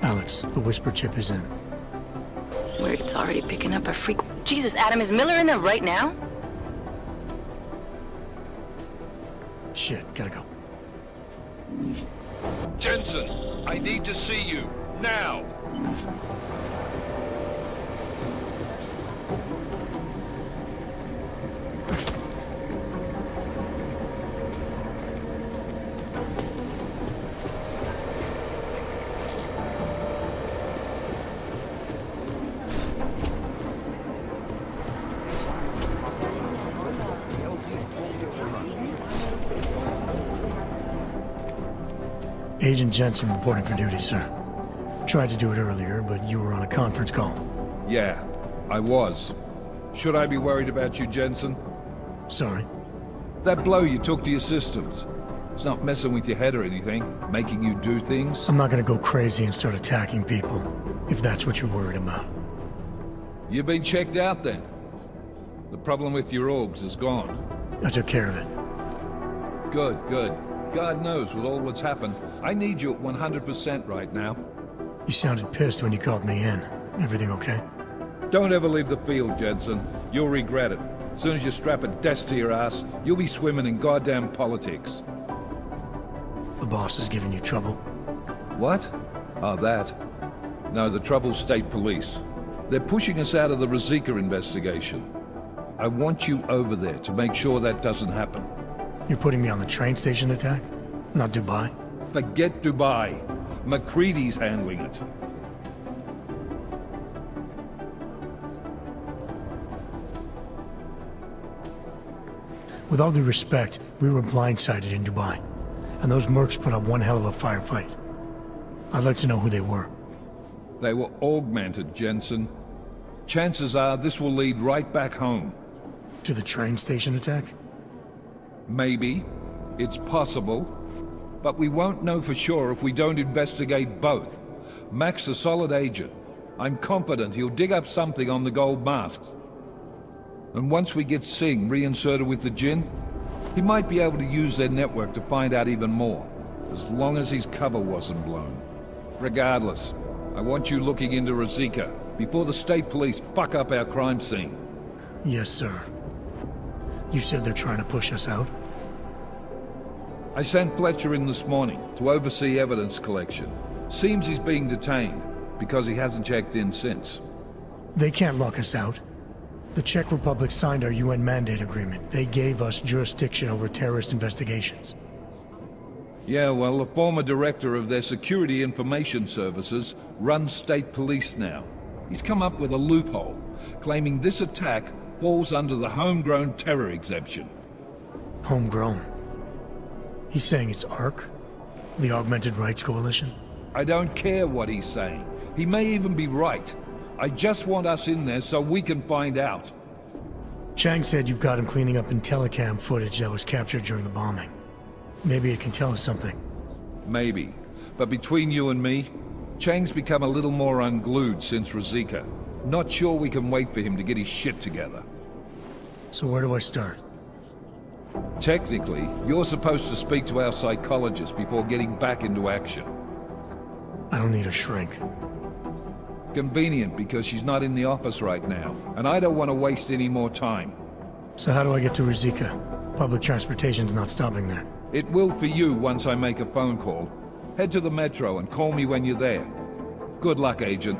Alex, the whisper chip is in. Word, it's already picking up a freak. Jesus, Adam, is Miller in there right now? Shit, gotta go. Jensen, I need to see you, now! Agent Jensen reporting for duty, sir. Tried to do it earlier, but you were on a conference call. Yeah, I was. Should I be worried about you, Jensen? Sorry. That blow you took to your systems. It's not messing with your head or anything, making you do things? I'm not gonna go crazy and start attacking people, if that's what you're worried about. You've been checked out then? The problem with your orgs is gone. I took care of it. Good, good. God knows, with all that's happened, I need you at 100% right now. You sounded pissed when you called me in. Everything okay? Don't ever leave the field, Jensen. You'll regret it. As soon as you strap a desk to your ass, you'll be swimming in goddamn politics. The boss is giving you trouble? What? Oh, that? No, the trouble's state police. They're pushing us out of the Ruzicka investigation. I want you over there to make sure that doesn't happen. You're putting me on the train station attack? Not Dubai? Forget Dubai. McCready's handling it. With all due respect, we were blindsided in Dubai. And those mercs put up one hell of a firefight. I'd like to know who they were. They were augmented, Jensen. Chances are this will lead right back home. To the train station attack? Maybe. It's possible. But we won't know for sure if we don't investigate both. Mac's a solid agent. I'm confident he'll dig up something on the gold masks. And once we get Singh reinserted with the Jinn, he might be able to use their network to find out even more, as long as his cover wasn't blown. Regardless, I want you looking into Ruzicka before the state police fuck up our crime scene. Yes, sir. You said they're trying to push us out? I sent Fletcher in this morning to oversee evidence collection. Seems he's being detained, because he hasn't checked in since. They can't lock us out. The Czech Republic signed our UN mandate agreement. They gave us jurisdiction over terrorist investigations. Yeah, well, the former director of their security information services runs state police now. He's come up with a loophole, claiming this attack falls under the homegrown terror exemption. Homegrown? He's saying it's ARC? The Augmented Rights Coalition? I don't care what he's saying. He may even be right. I just want us in there so we can find out. Chang said you've got him cleaning up Intellicam footage that was captured during the bombing. Maybe it can tell us something. Maybe. But between you and me, Chang's become a little more unglued since Ruzika. Not sure we can wait for him to get his shit together. So where do I start? Technically, you're supposed to speak to our psychologist before getting back into action. I don't need a shrink. Convenient, because she's not in the office right now, and I don't want to waste any more time. So how do I get to Ruzika? Public transportation's not stopping that. It will for you once I make a phone call. Head to the metro and call me when you're there. Good luck, Agent.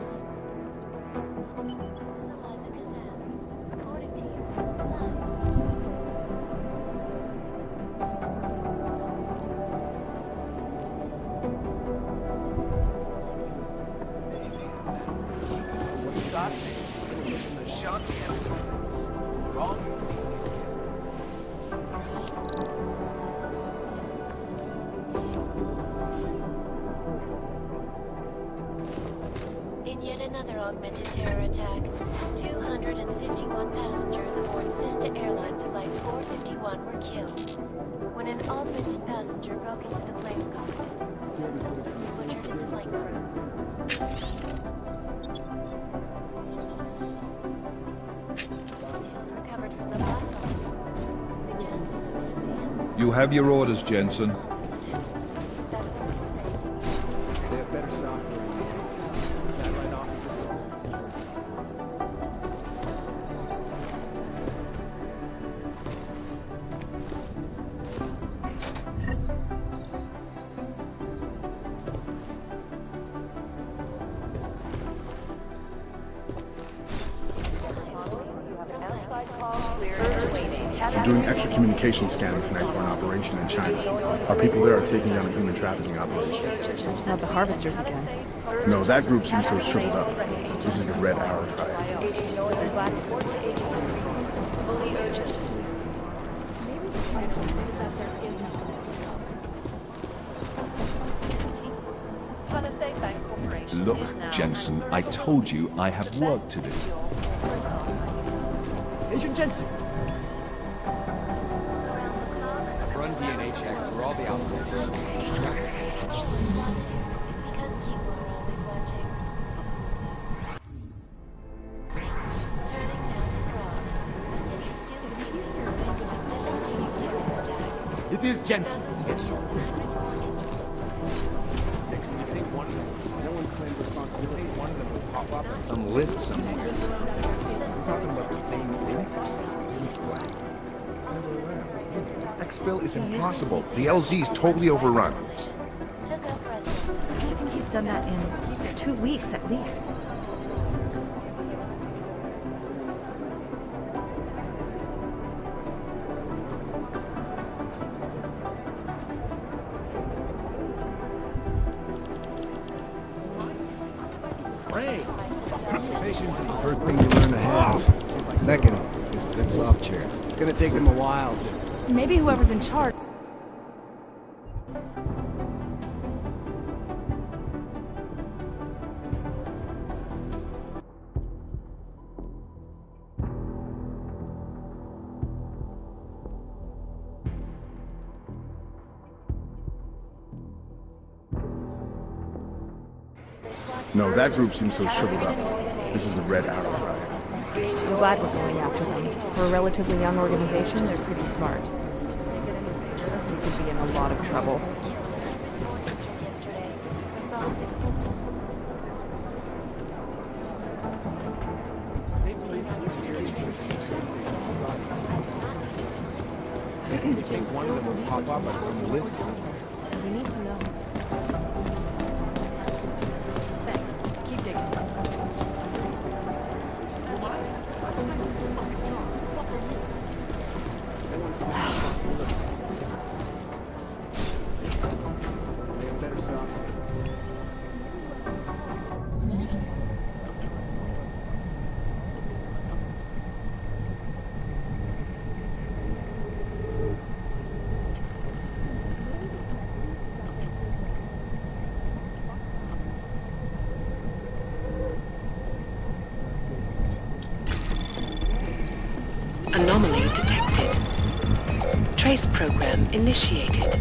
In yet another augmented terror attack, 251 passengers aboard Sister Airlines Flight 451 were killed when an augmented passenger broke into the plane's cockpit and butchered its flight crew. Details recovered from the black box suggest that the man may have You have your orders, Jensen. They have better software. Satellite offices are all I'm doing extra communication scanning tonight for an operation in China. Our people there are taking down a human trafficking operation. Not the harvesters again. No, that group seems to have shriveled up. This is the Red Arrow Tribe. Look, Jensen, I told you I have work to do. Agent Jensen! Run DNA checks through all the outlets. It is Jensen. You think one of them? No one's claimed responsibility. You think one of them will pop up on some list somewhere? We're talking about the same thing. Exfil is impossible. The LZ is totally overrun. I think he's done that in 2 weeks at least. Patience is the first thing you learn to have. Second is good soft chair. It's gonna take them a while to... Maybe whoever's in charge. No, that group seems to have shriveled up. This is the Red Arrow Tribe. I'm glad we're going after them. For a relatively young organization, they're pretty smart. We could be in a lot of trouble. You think one of them will pop up on some list somewhere? We need to know. Thanks. Keep digging. They have better software. Anomaly detected. Trace program initiated.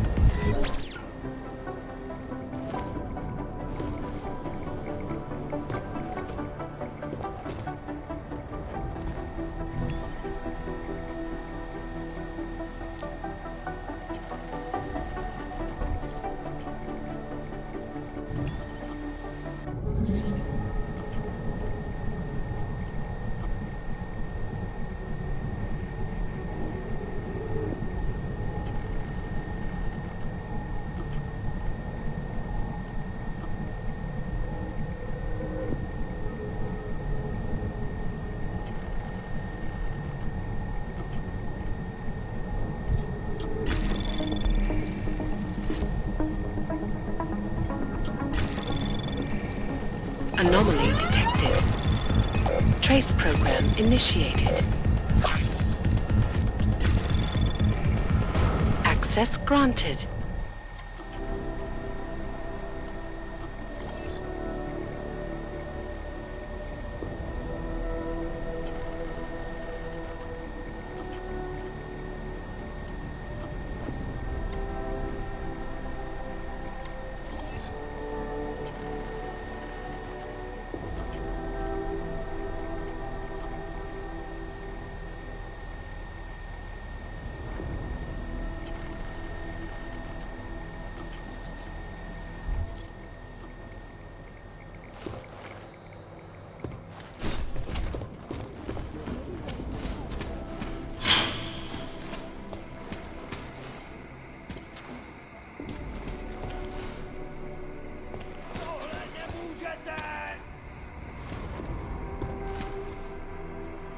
Anomaly detected. Trace program initiated. Access granted.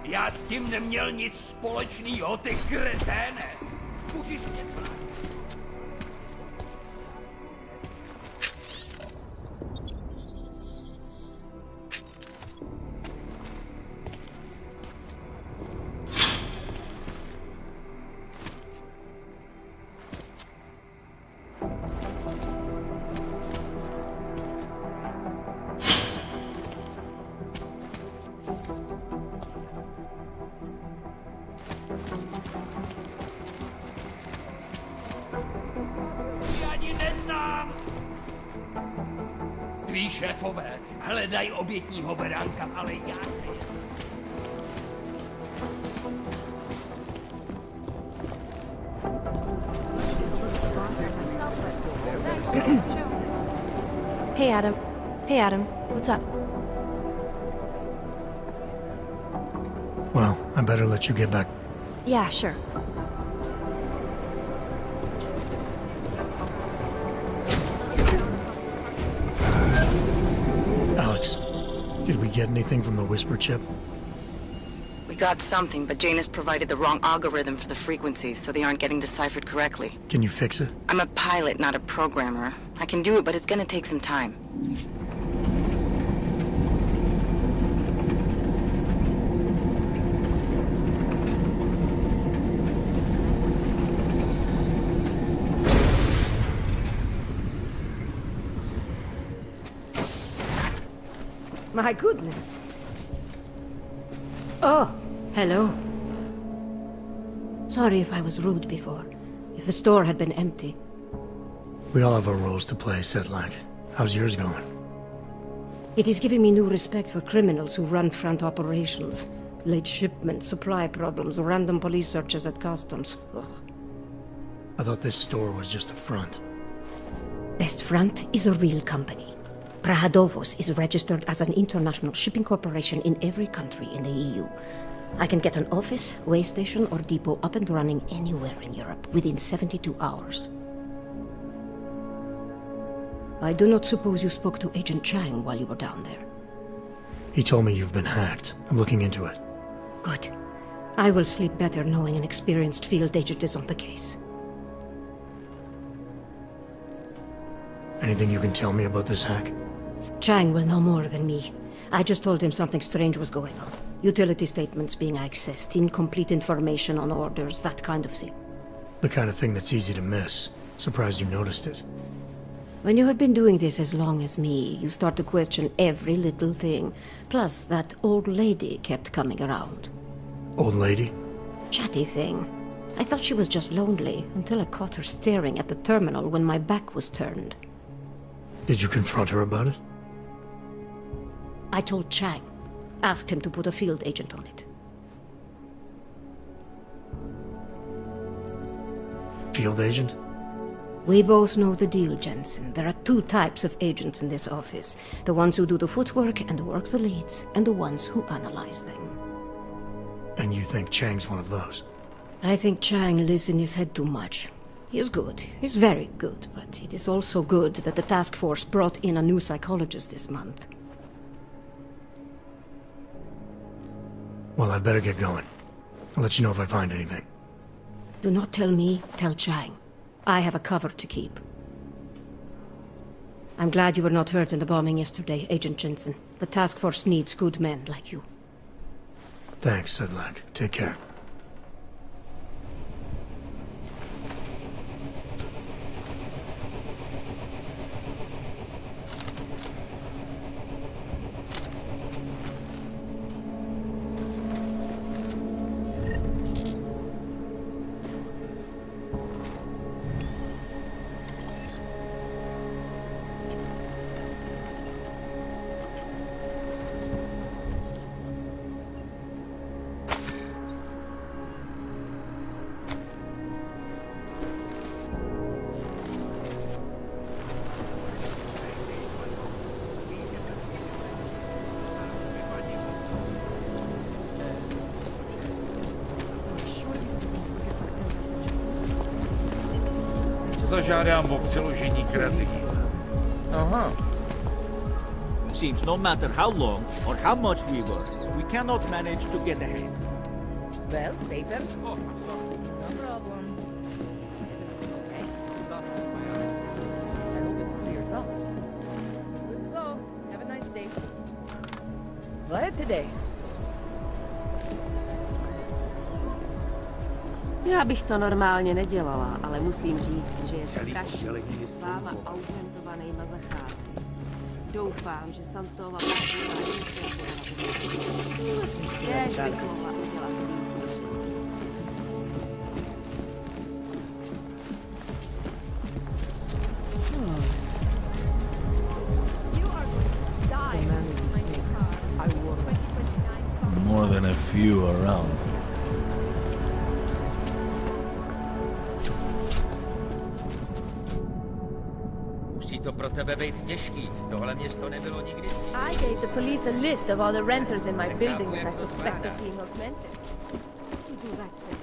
Já s tím neměl nic společného, ty kreténe! Můžeš mě Tví šéfové hledají obětního beránka, ale já ne. Hey, Adam. Hey, Adam. What's up? Well, I better let you get back. Yeah, sure. Alex, did we get anything from the Whisper chip? We got something, but Jane has provided the wrong algorithm for the frequencies, so they aren't getting deciphered correctly. Can you fix it? I'm a pilot, not a programmer. I can do it, but it's gonna take some time. My goodness. Oh, hello. Sorry if I was rude before. If the store had been empty. We all have our roles to play, Sedlak. How's yours going? It is giving me new respect for criminals who run front operations. Late shipments, supply problems, random police searches at customs. Ugh. I thought this store was just a front. Best Front is a real company. Prahadovos is registered as an international shipping corporation in every country in the EU. I can get an office, way station, or depot up and running anywhere in Europe within 72 hours. I do not suppose you spoke to Agent Chang while you were down there. He told me you've been hacked. I'm looking into it. Good. I will sleep better knowing an experienced field agent is on the case. Anything you can tell me about this hack? Chang will know more than me. I just told him something strange was going on. Utility statements being accessed, incomplete information on orders, that kind of thing. The kind of thing that's easy to miss. Surprised you noticed it. When you have been doing this as long as me, you start to question every little thing. Plus, that old lady kept coming around. Old lady? Chatty thing. I thought she was just lonely, until I caught her staring at the terminal when my back was turned. Did you confront her about it? I told Chang. Asked him to put a field agent on it. Field agent? We both know the deal, Jensen. There are two types of agents in this office. The ones who do the footwork and work the leads, and the ones who analyze them. And you think Chang's one of those? I think Chang lives in his head too much. He is good. He's very good, but it is also good that the task force brought in a new psychologist this month. Well, I'd better get going. I'll let you know if I find anything. Do not tell me, tell Chang. I have a cover to keep. I'm glad you were not hurt in the bombing yesterday, Agent Jensen. The task force needs good men like you. Thanks, Sedlak. Take care. Zažádám o přeložení k razení. Aha. Seems no matter how long or how much we work, we cannot manage to get ahead. Well, paper? Oh, sorry. No problem. Okay. I hope it clears up. Good to go. Have a nice day. Go ahead today. Já bych to normálně nedělala, ale musím říct, že je strašně s váma augmentovanýma zachází. Doufám, že Santova Kéž bych mohla udělat víc. More than a few around. Musí to pro tebe být těžký. Tohle město nebylo nikdy. I gave the police a list of all the renters in my building that I suspect of being augmented. You do that thing.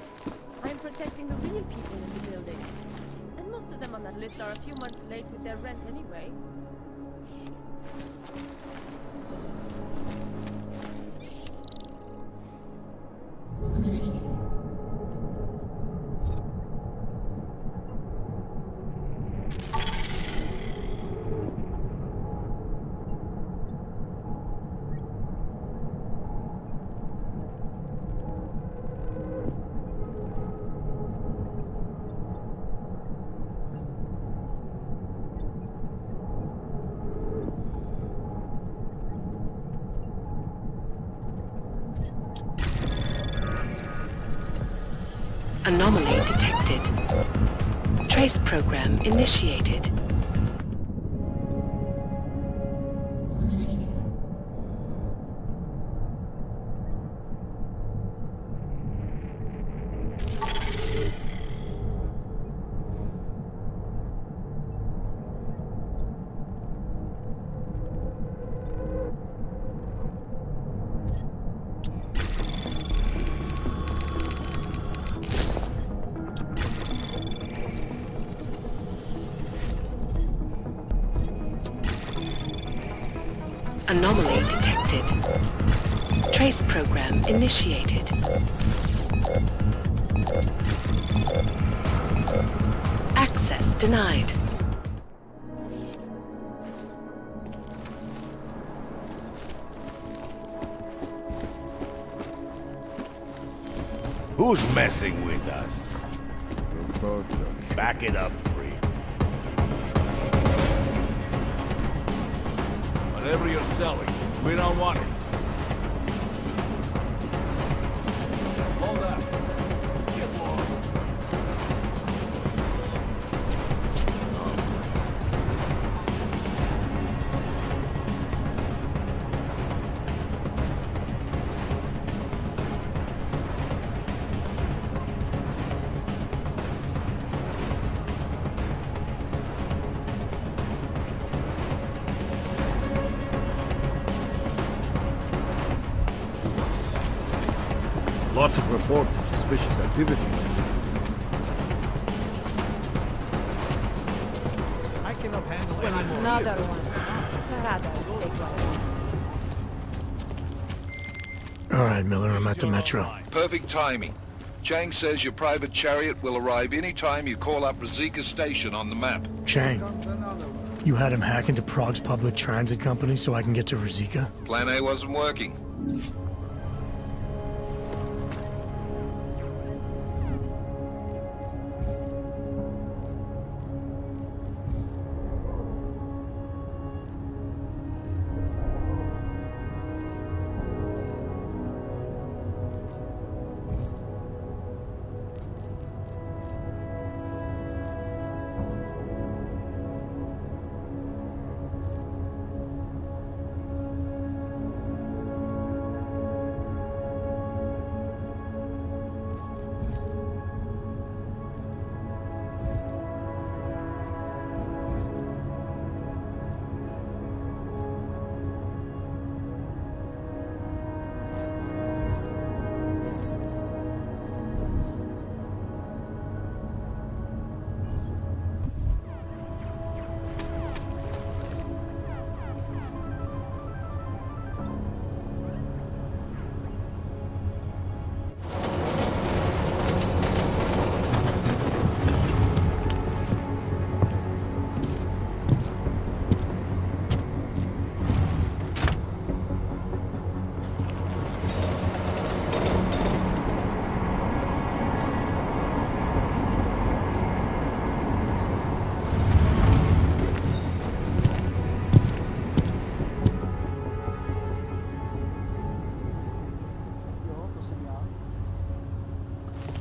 I'm protecting the real people in the building. And most of them on that list are a few months late with their rent anyway. Anomaly detected. Trace program initiated. Anomaly detected. Trace program initiated. Access denied. Who's messing with us? Back it up, Free. Whatever you're selling, we don't want it. Hold up. Get lost. Lots of reports of suspicious activity. I cannot handle any more. Another one. Rather, take one. All right, Miller, I'm at the metro. Perfect timing. Chang says your private chariot will arrive any time you call up Razika Station on the map. Chang. You had him hack into Prague's public transit company so I can get to Ruzicka? Plan A wasn't working.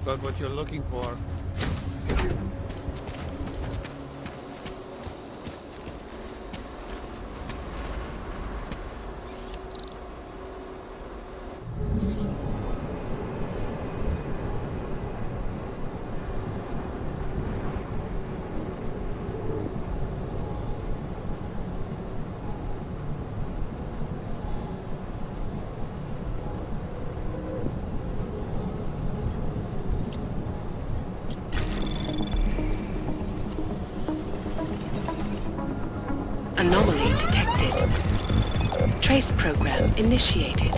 Got what you're looking for. Anomaly detected. Trace program initiated.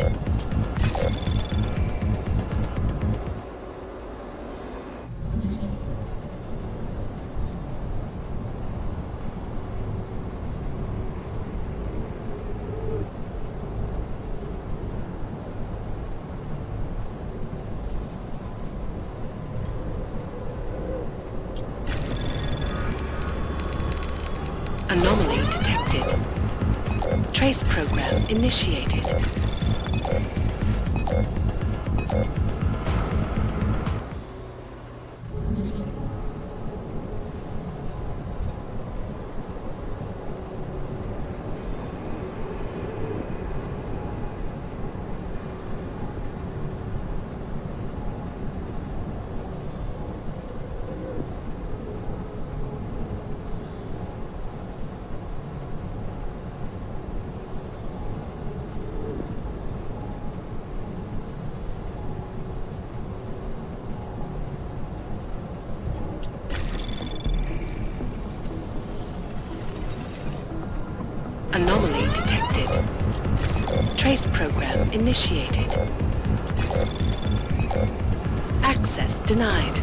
Anomaly detected. Trace program initiated. Anomaly detected. Trace program initiated. Access denied.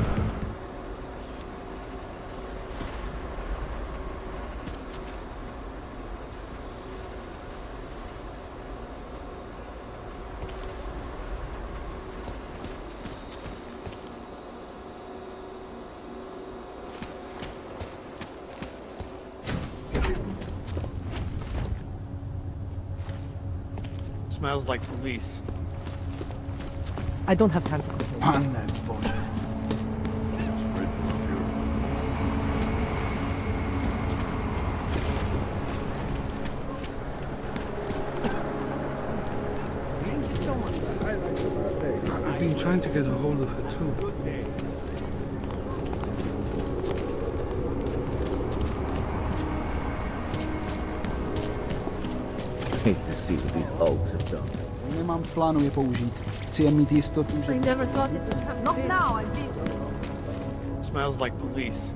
Smells like police. I don't have time for questions. Man, that's bullshit. I've been trying to get a hold of her too. Hate to see what these oaks have done. Nemám v plánu je použít. Chci jen mít jistotu, že... I never thought it would come. Not now, I'm busy. Smells like police.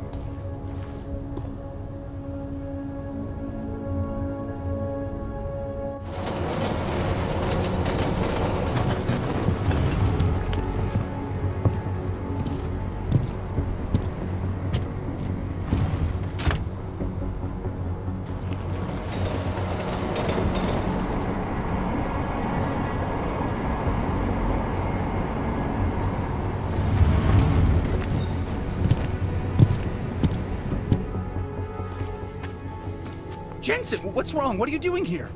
Jensen, what's wrong? What are you doing here?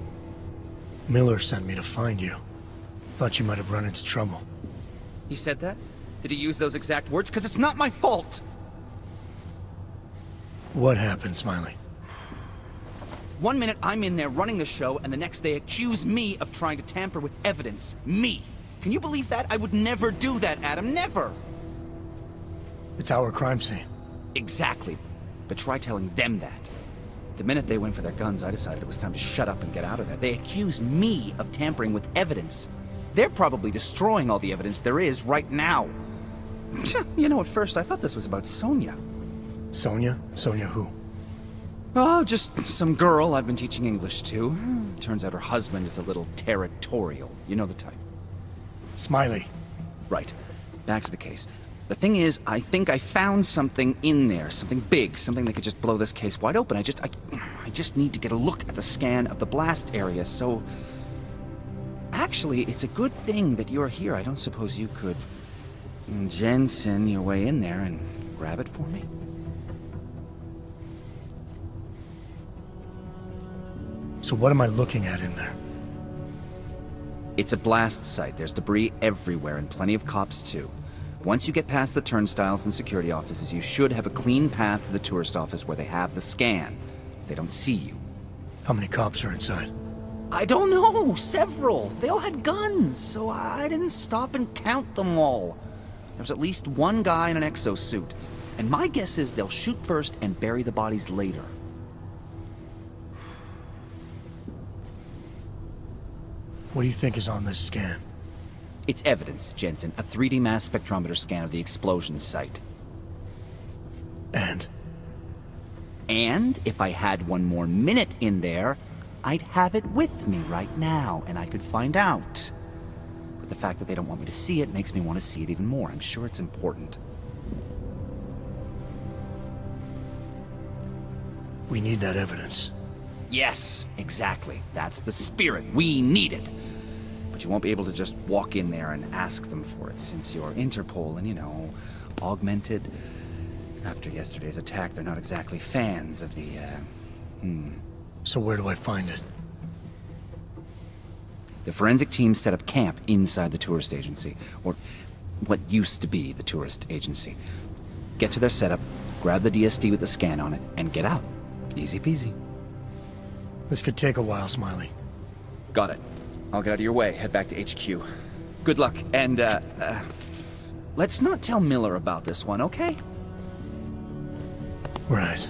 Miller sent me to find you. Thought you might have run into trouble. He said that? Did he use those exact words? Because it's not my fault! What happened, Smiley? 1 minute I'm in there running the show, and the next they accuse me of trying to tamper with evidence. Me! Can you believe that? I would never do that, Adam. Never! It's our crime scene. Exactly. But try telling them that. The minute they went for their guns, I decided it was time to shut up and get out of there. They accuse me of tampering with evidence. They're probably destroying all the evidence there is right now. You know, at first I thought this was about Sonia. Sonia? Sonia who? Oh, just some girl I've been teaching English to. Turns out her husband is a little territorial. You know the type. Smiley. Right. Back to the case. The thing is, I think I found something in there. Something big. Something that could just blow this case wide open. I just need to get a look at the scan of the blast area, so... Actually, it's a good thing that you're here. I don't suppose you could... Jensen your way in there and grab it for me? So what am I looking at in there? It's a blast site. There's debris everywhere, and plenty of cops, too. Once you get past the turnstiles and security offices, you should have a clean path to the tourist office where they have the scan. If they don't see you. How many cops are inside? I don't know! Several! They all had guns, so I didn't stop and count them all. There was at least one guy in an exosuit. And my guess is they'll shoot first and bury the bodies later. What do you think is on this scan? It's evidence, Jensen. A 3D mass spectrometer scan of the explosion site. And? And if I had one more minute in there, I'd have it with me right now, and I could find out. But the fact that they don't want me to see it makes me want to see it even more. I'm sure it's important. We need that evidence. Yes, exactly. That's the spirit. We need it. But you won't be able to just walk in there and ask them for it, since you're Interpol and, you know, augmented. After yesterday's attack, they're not exactly fans of the, So where do I find it? The forensic team set up camp inside the tourist agency, or what used to be the tourist agency. Get to their setup, grab the DSD with the scan on it, and get out. Easy peasy. This could take a while, Smiley. Got it. I'll get out of your way, head back to HQ. Good luck, and, let's not tell Miller about this one, okay? Right.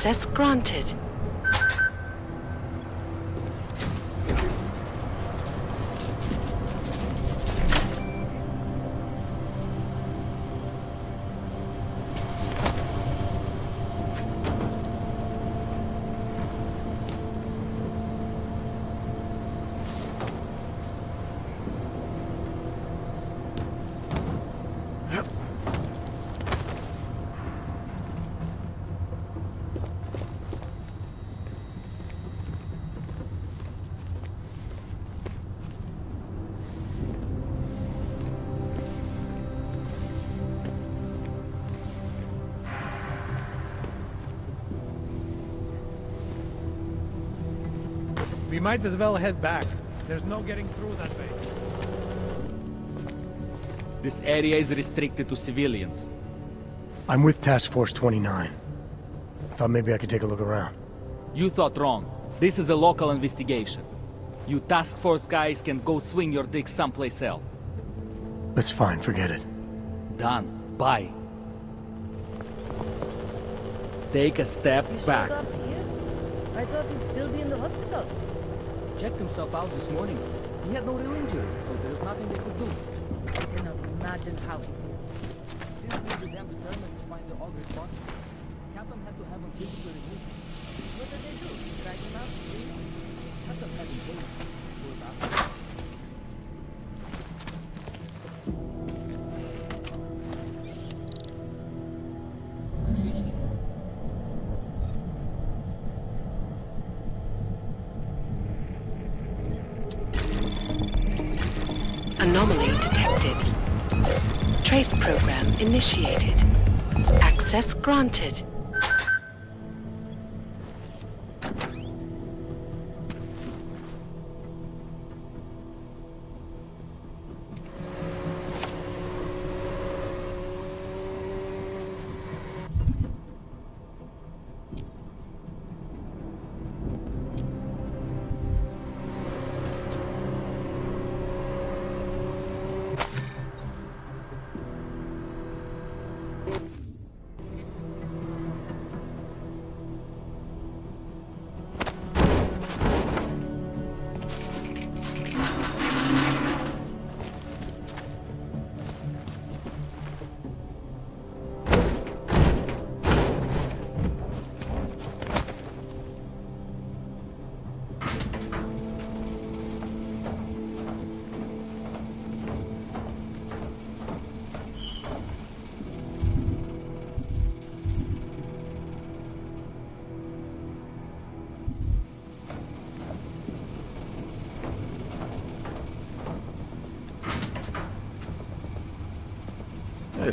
Access granted. We might as well head back. There's no getting through that way. This area is restricted to civilians. I'm with Task Force 29. Thought maybe I could take a look around. You thought wrong. This is a local investigation. You task force guys can go swing your dick someplace else. That's fine, forget it. Done. Bye. Take a step back. I thought he'd still be in the hospital. Checked himself out this morning. He had no real injury, so there's nothing they could do. I cannot imagine how he Since we were damn determined to find the auger's body, Captain had to have him physically removed. What did they do? Drag him out? Captain had him paid. So it's after. Anomaly detected. Trace program initiated. Access granted.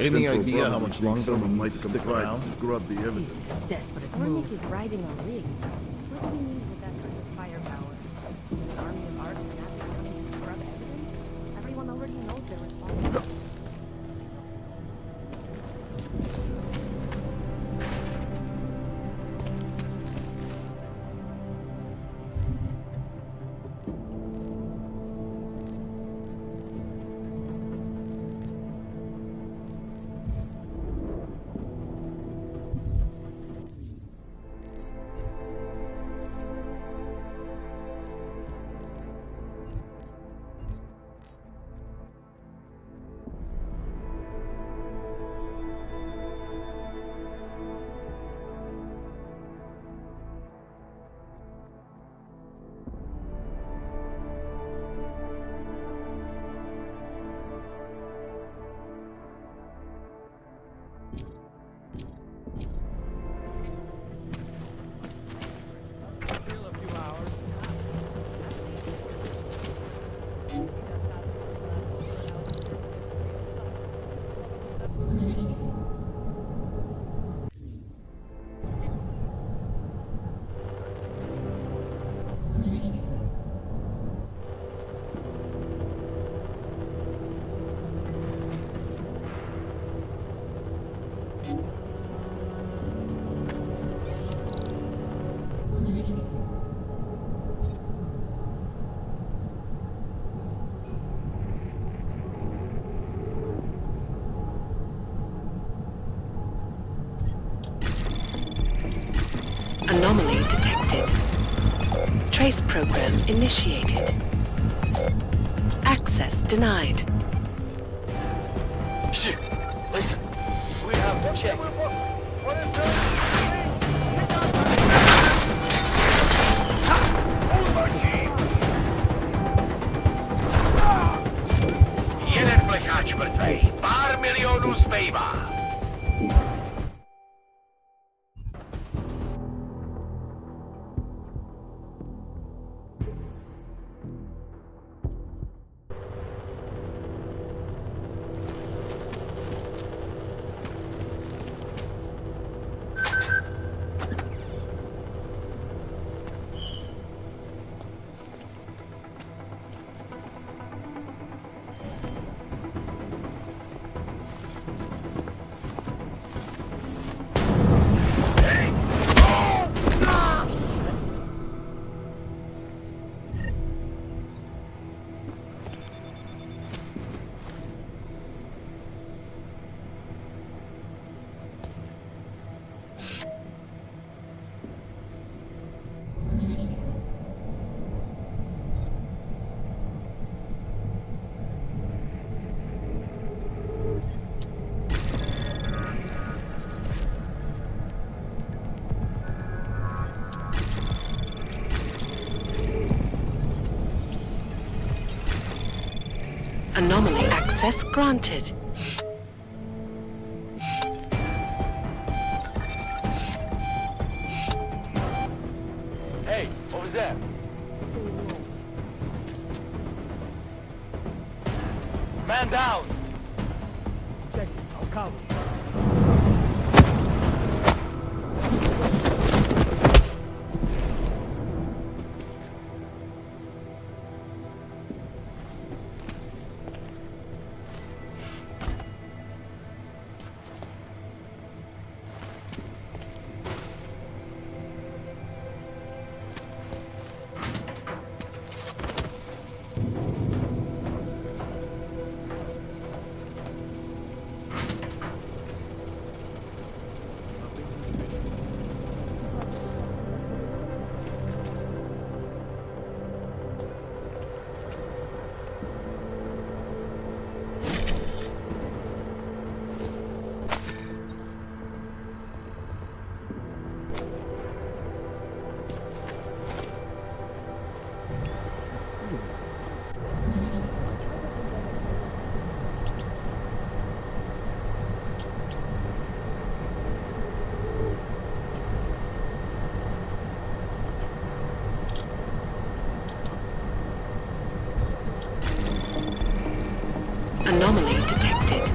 Any idea how much longer someone might stick come by around? to scrub the evidence? desperate Warnick is riding on rigs. What do we need with that kind of firepower? An army of arts and athletes coming to scrub evidence? Everyone already knows they're responsible. Anomaly detected. Trace program initiated. Access denied. Shit! Listen, we have to check. Jeden plechač mrtvej, pár milionů zbývá. Anomaly access granted. Hey, what was that? Man down! Check it. I'll cover. Anomaly detected.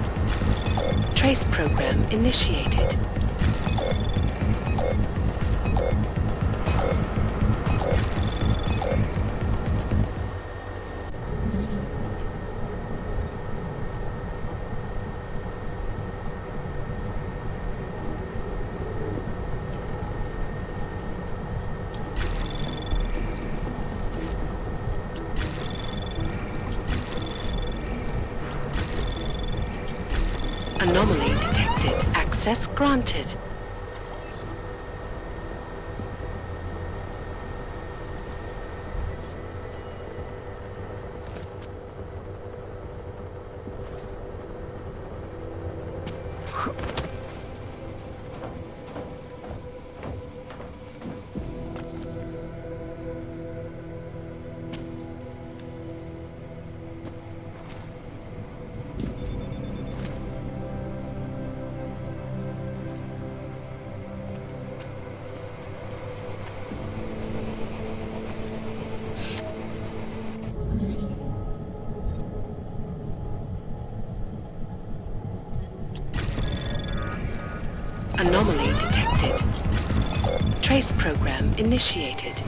Trace program initiated. Anomaly detected. Access granted. Anomaly detected. Trace program initiated.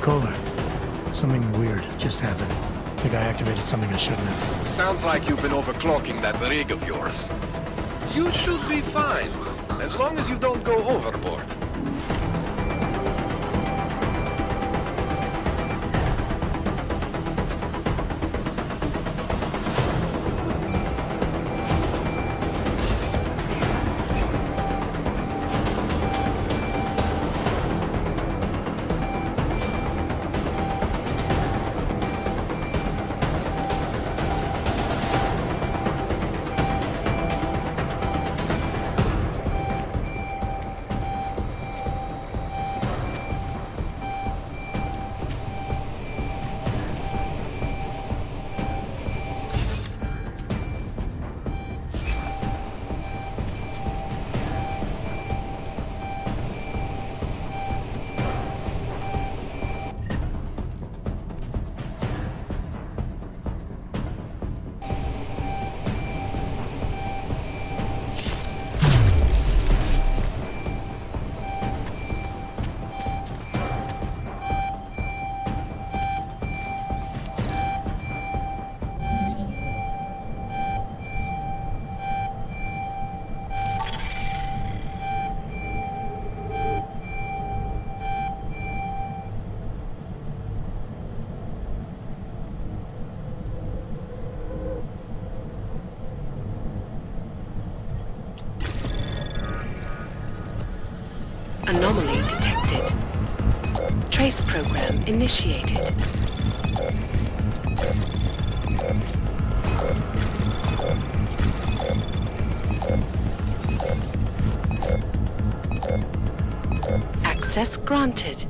Kohler, something weird just happened. I think I activated something I shouldn't have. Sounds like you've been overclocking that rig of yours. You should be fine, as long as you don't go overboard. Anomaly detected. Trace program initiated. Access granted.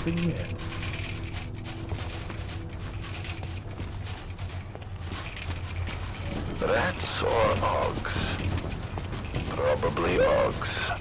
Nothing yet. Rats or hogs? Probably hogs.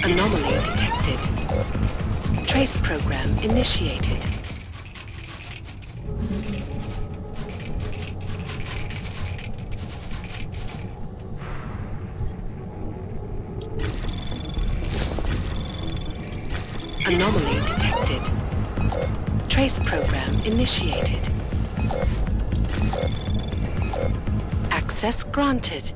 Anomaly detected. Trace program initiated. Anomaly detected. Trace program initiated. Access granted.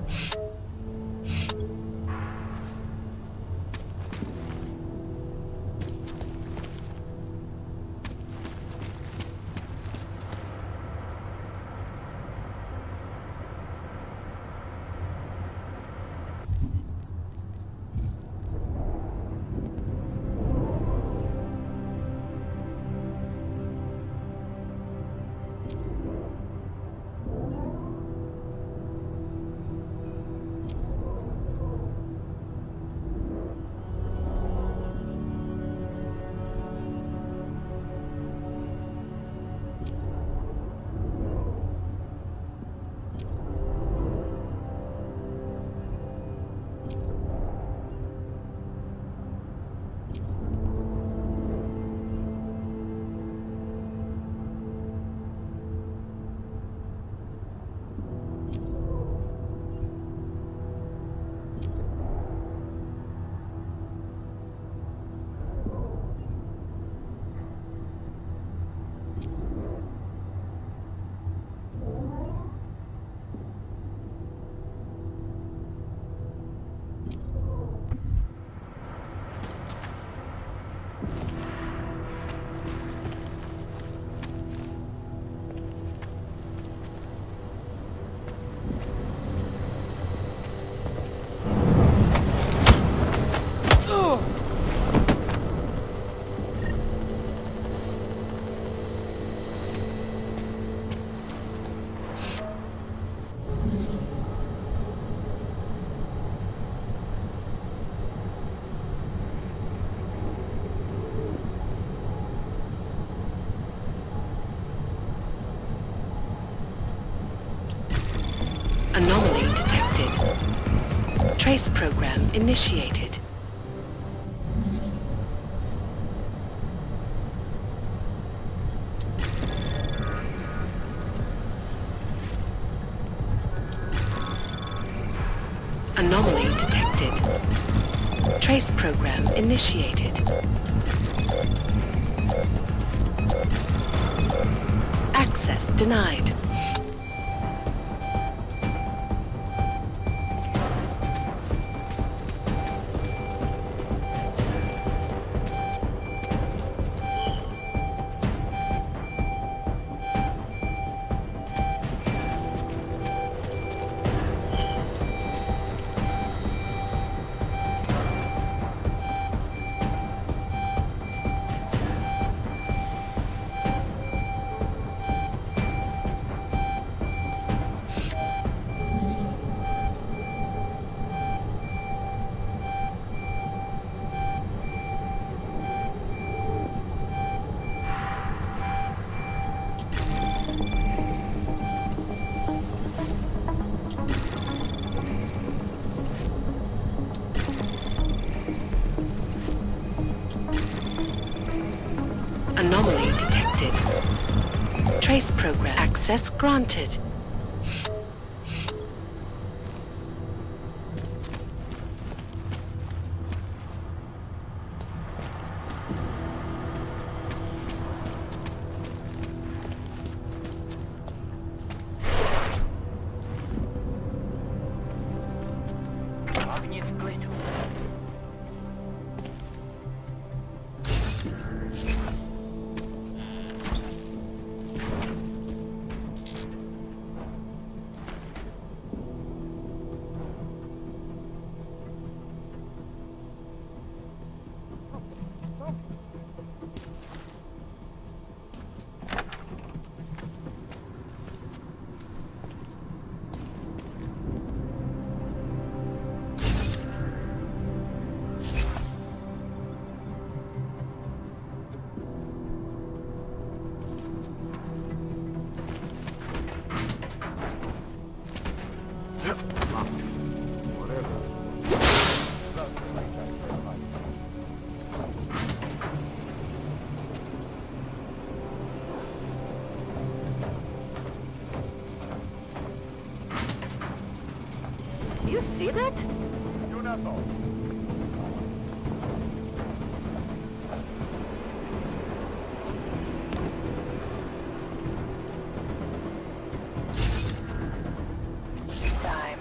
Anomaly detected. Trace program initiated. Anomaly detected. Trace program initiated. Access denied. Trace program access granted. You see that? Do not know. Time.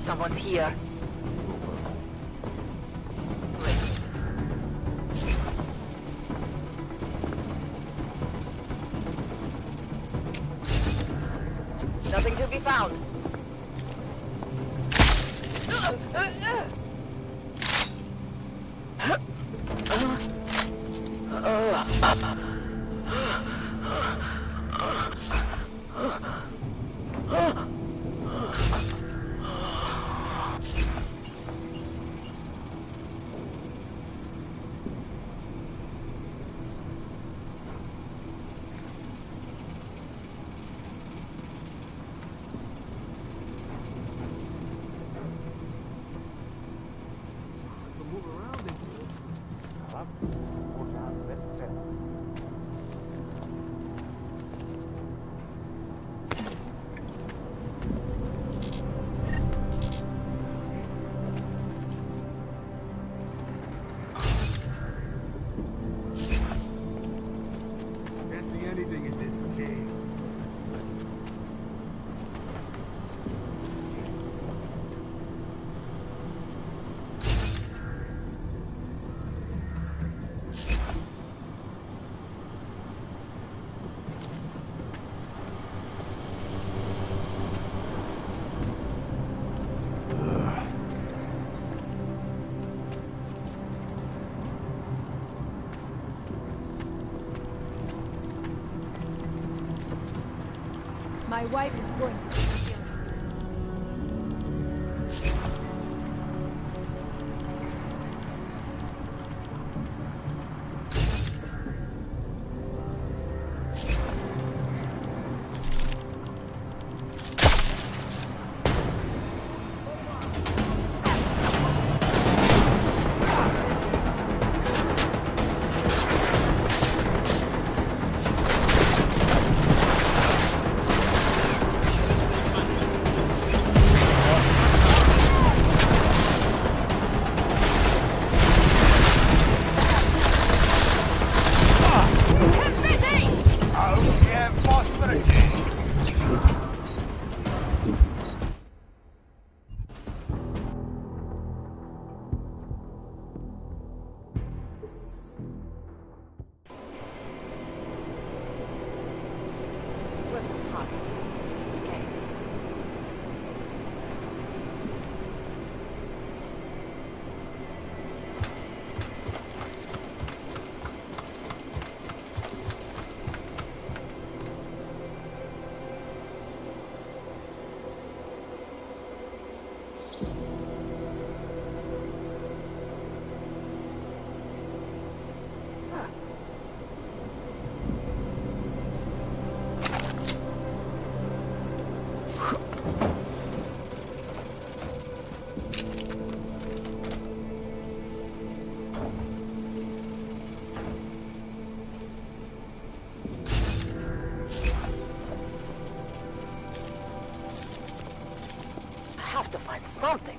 Someone's here. Nothing to be found. My wife is going to to find something.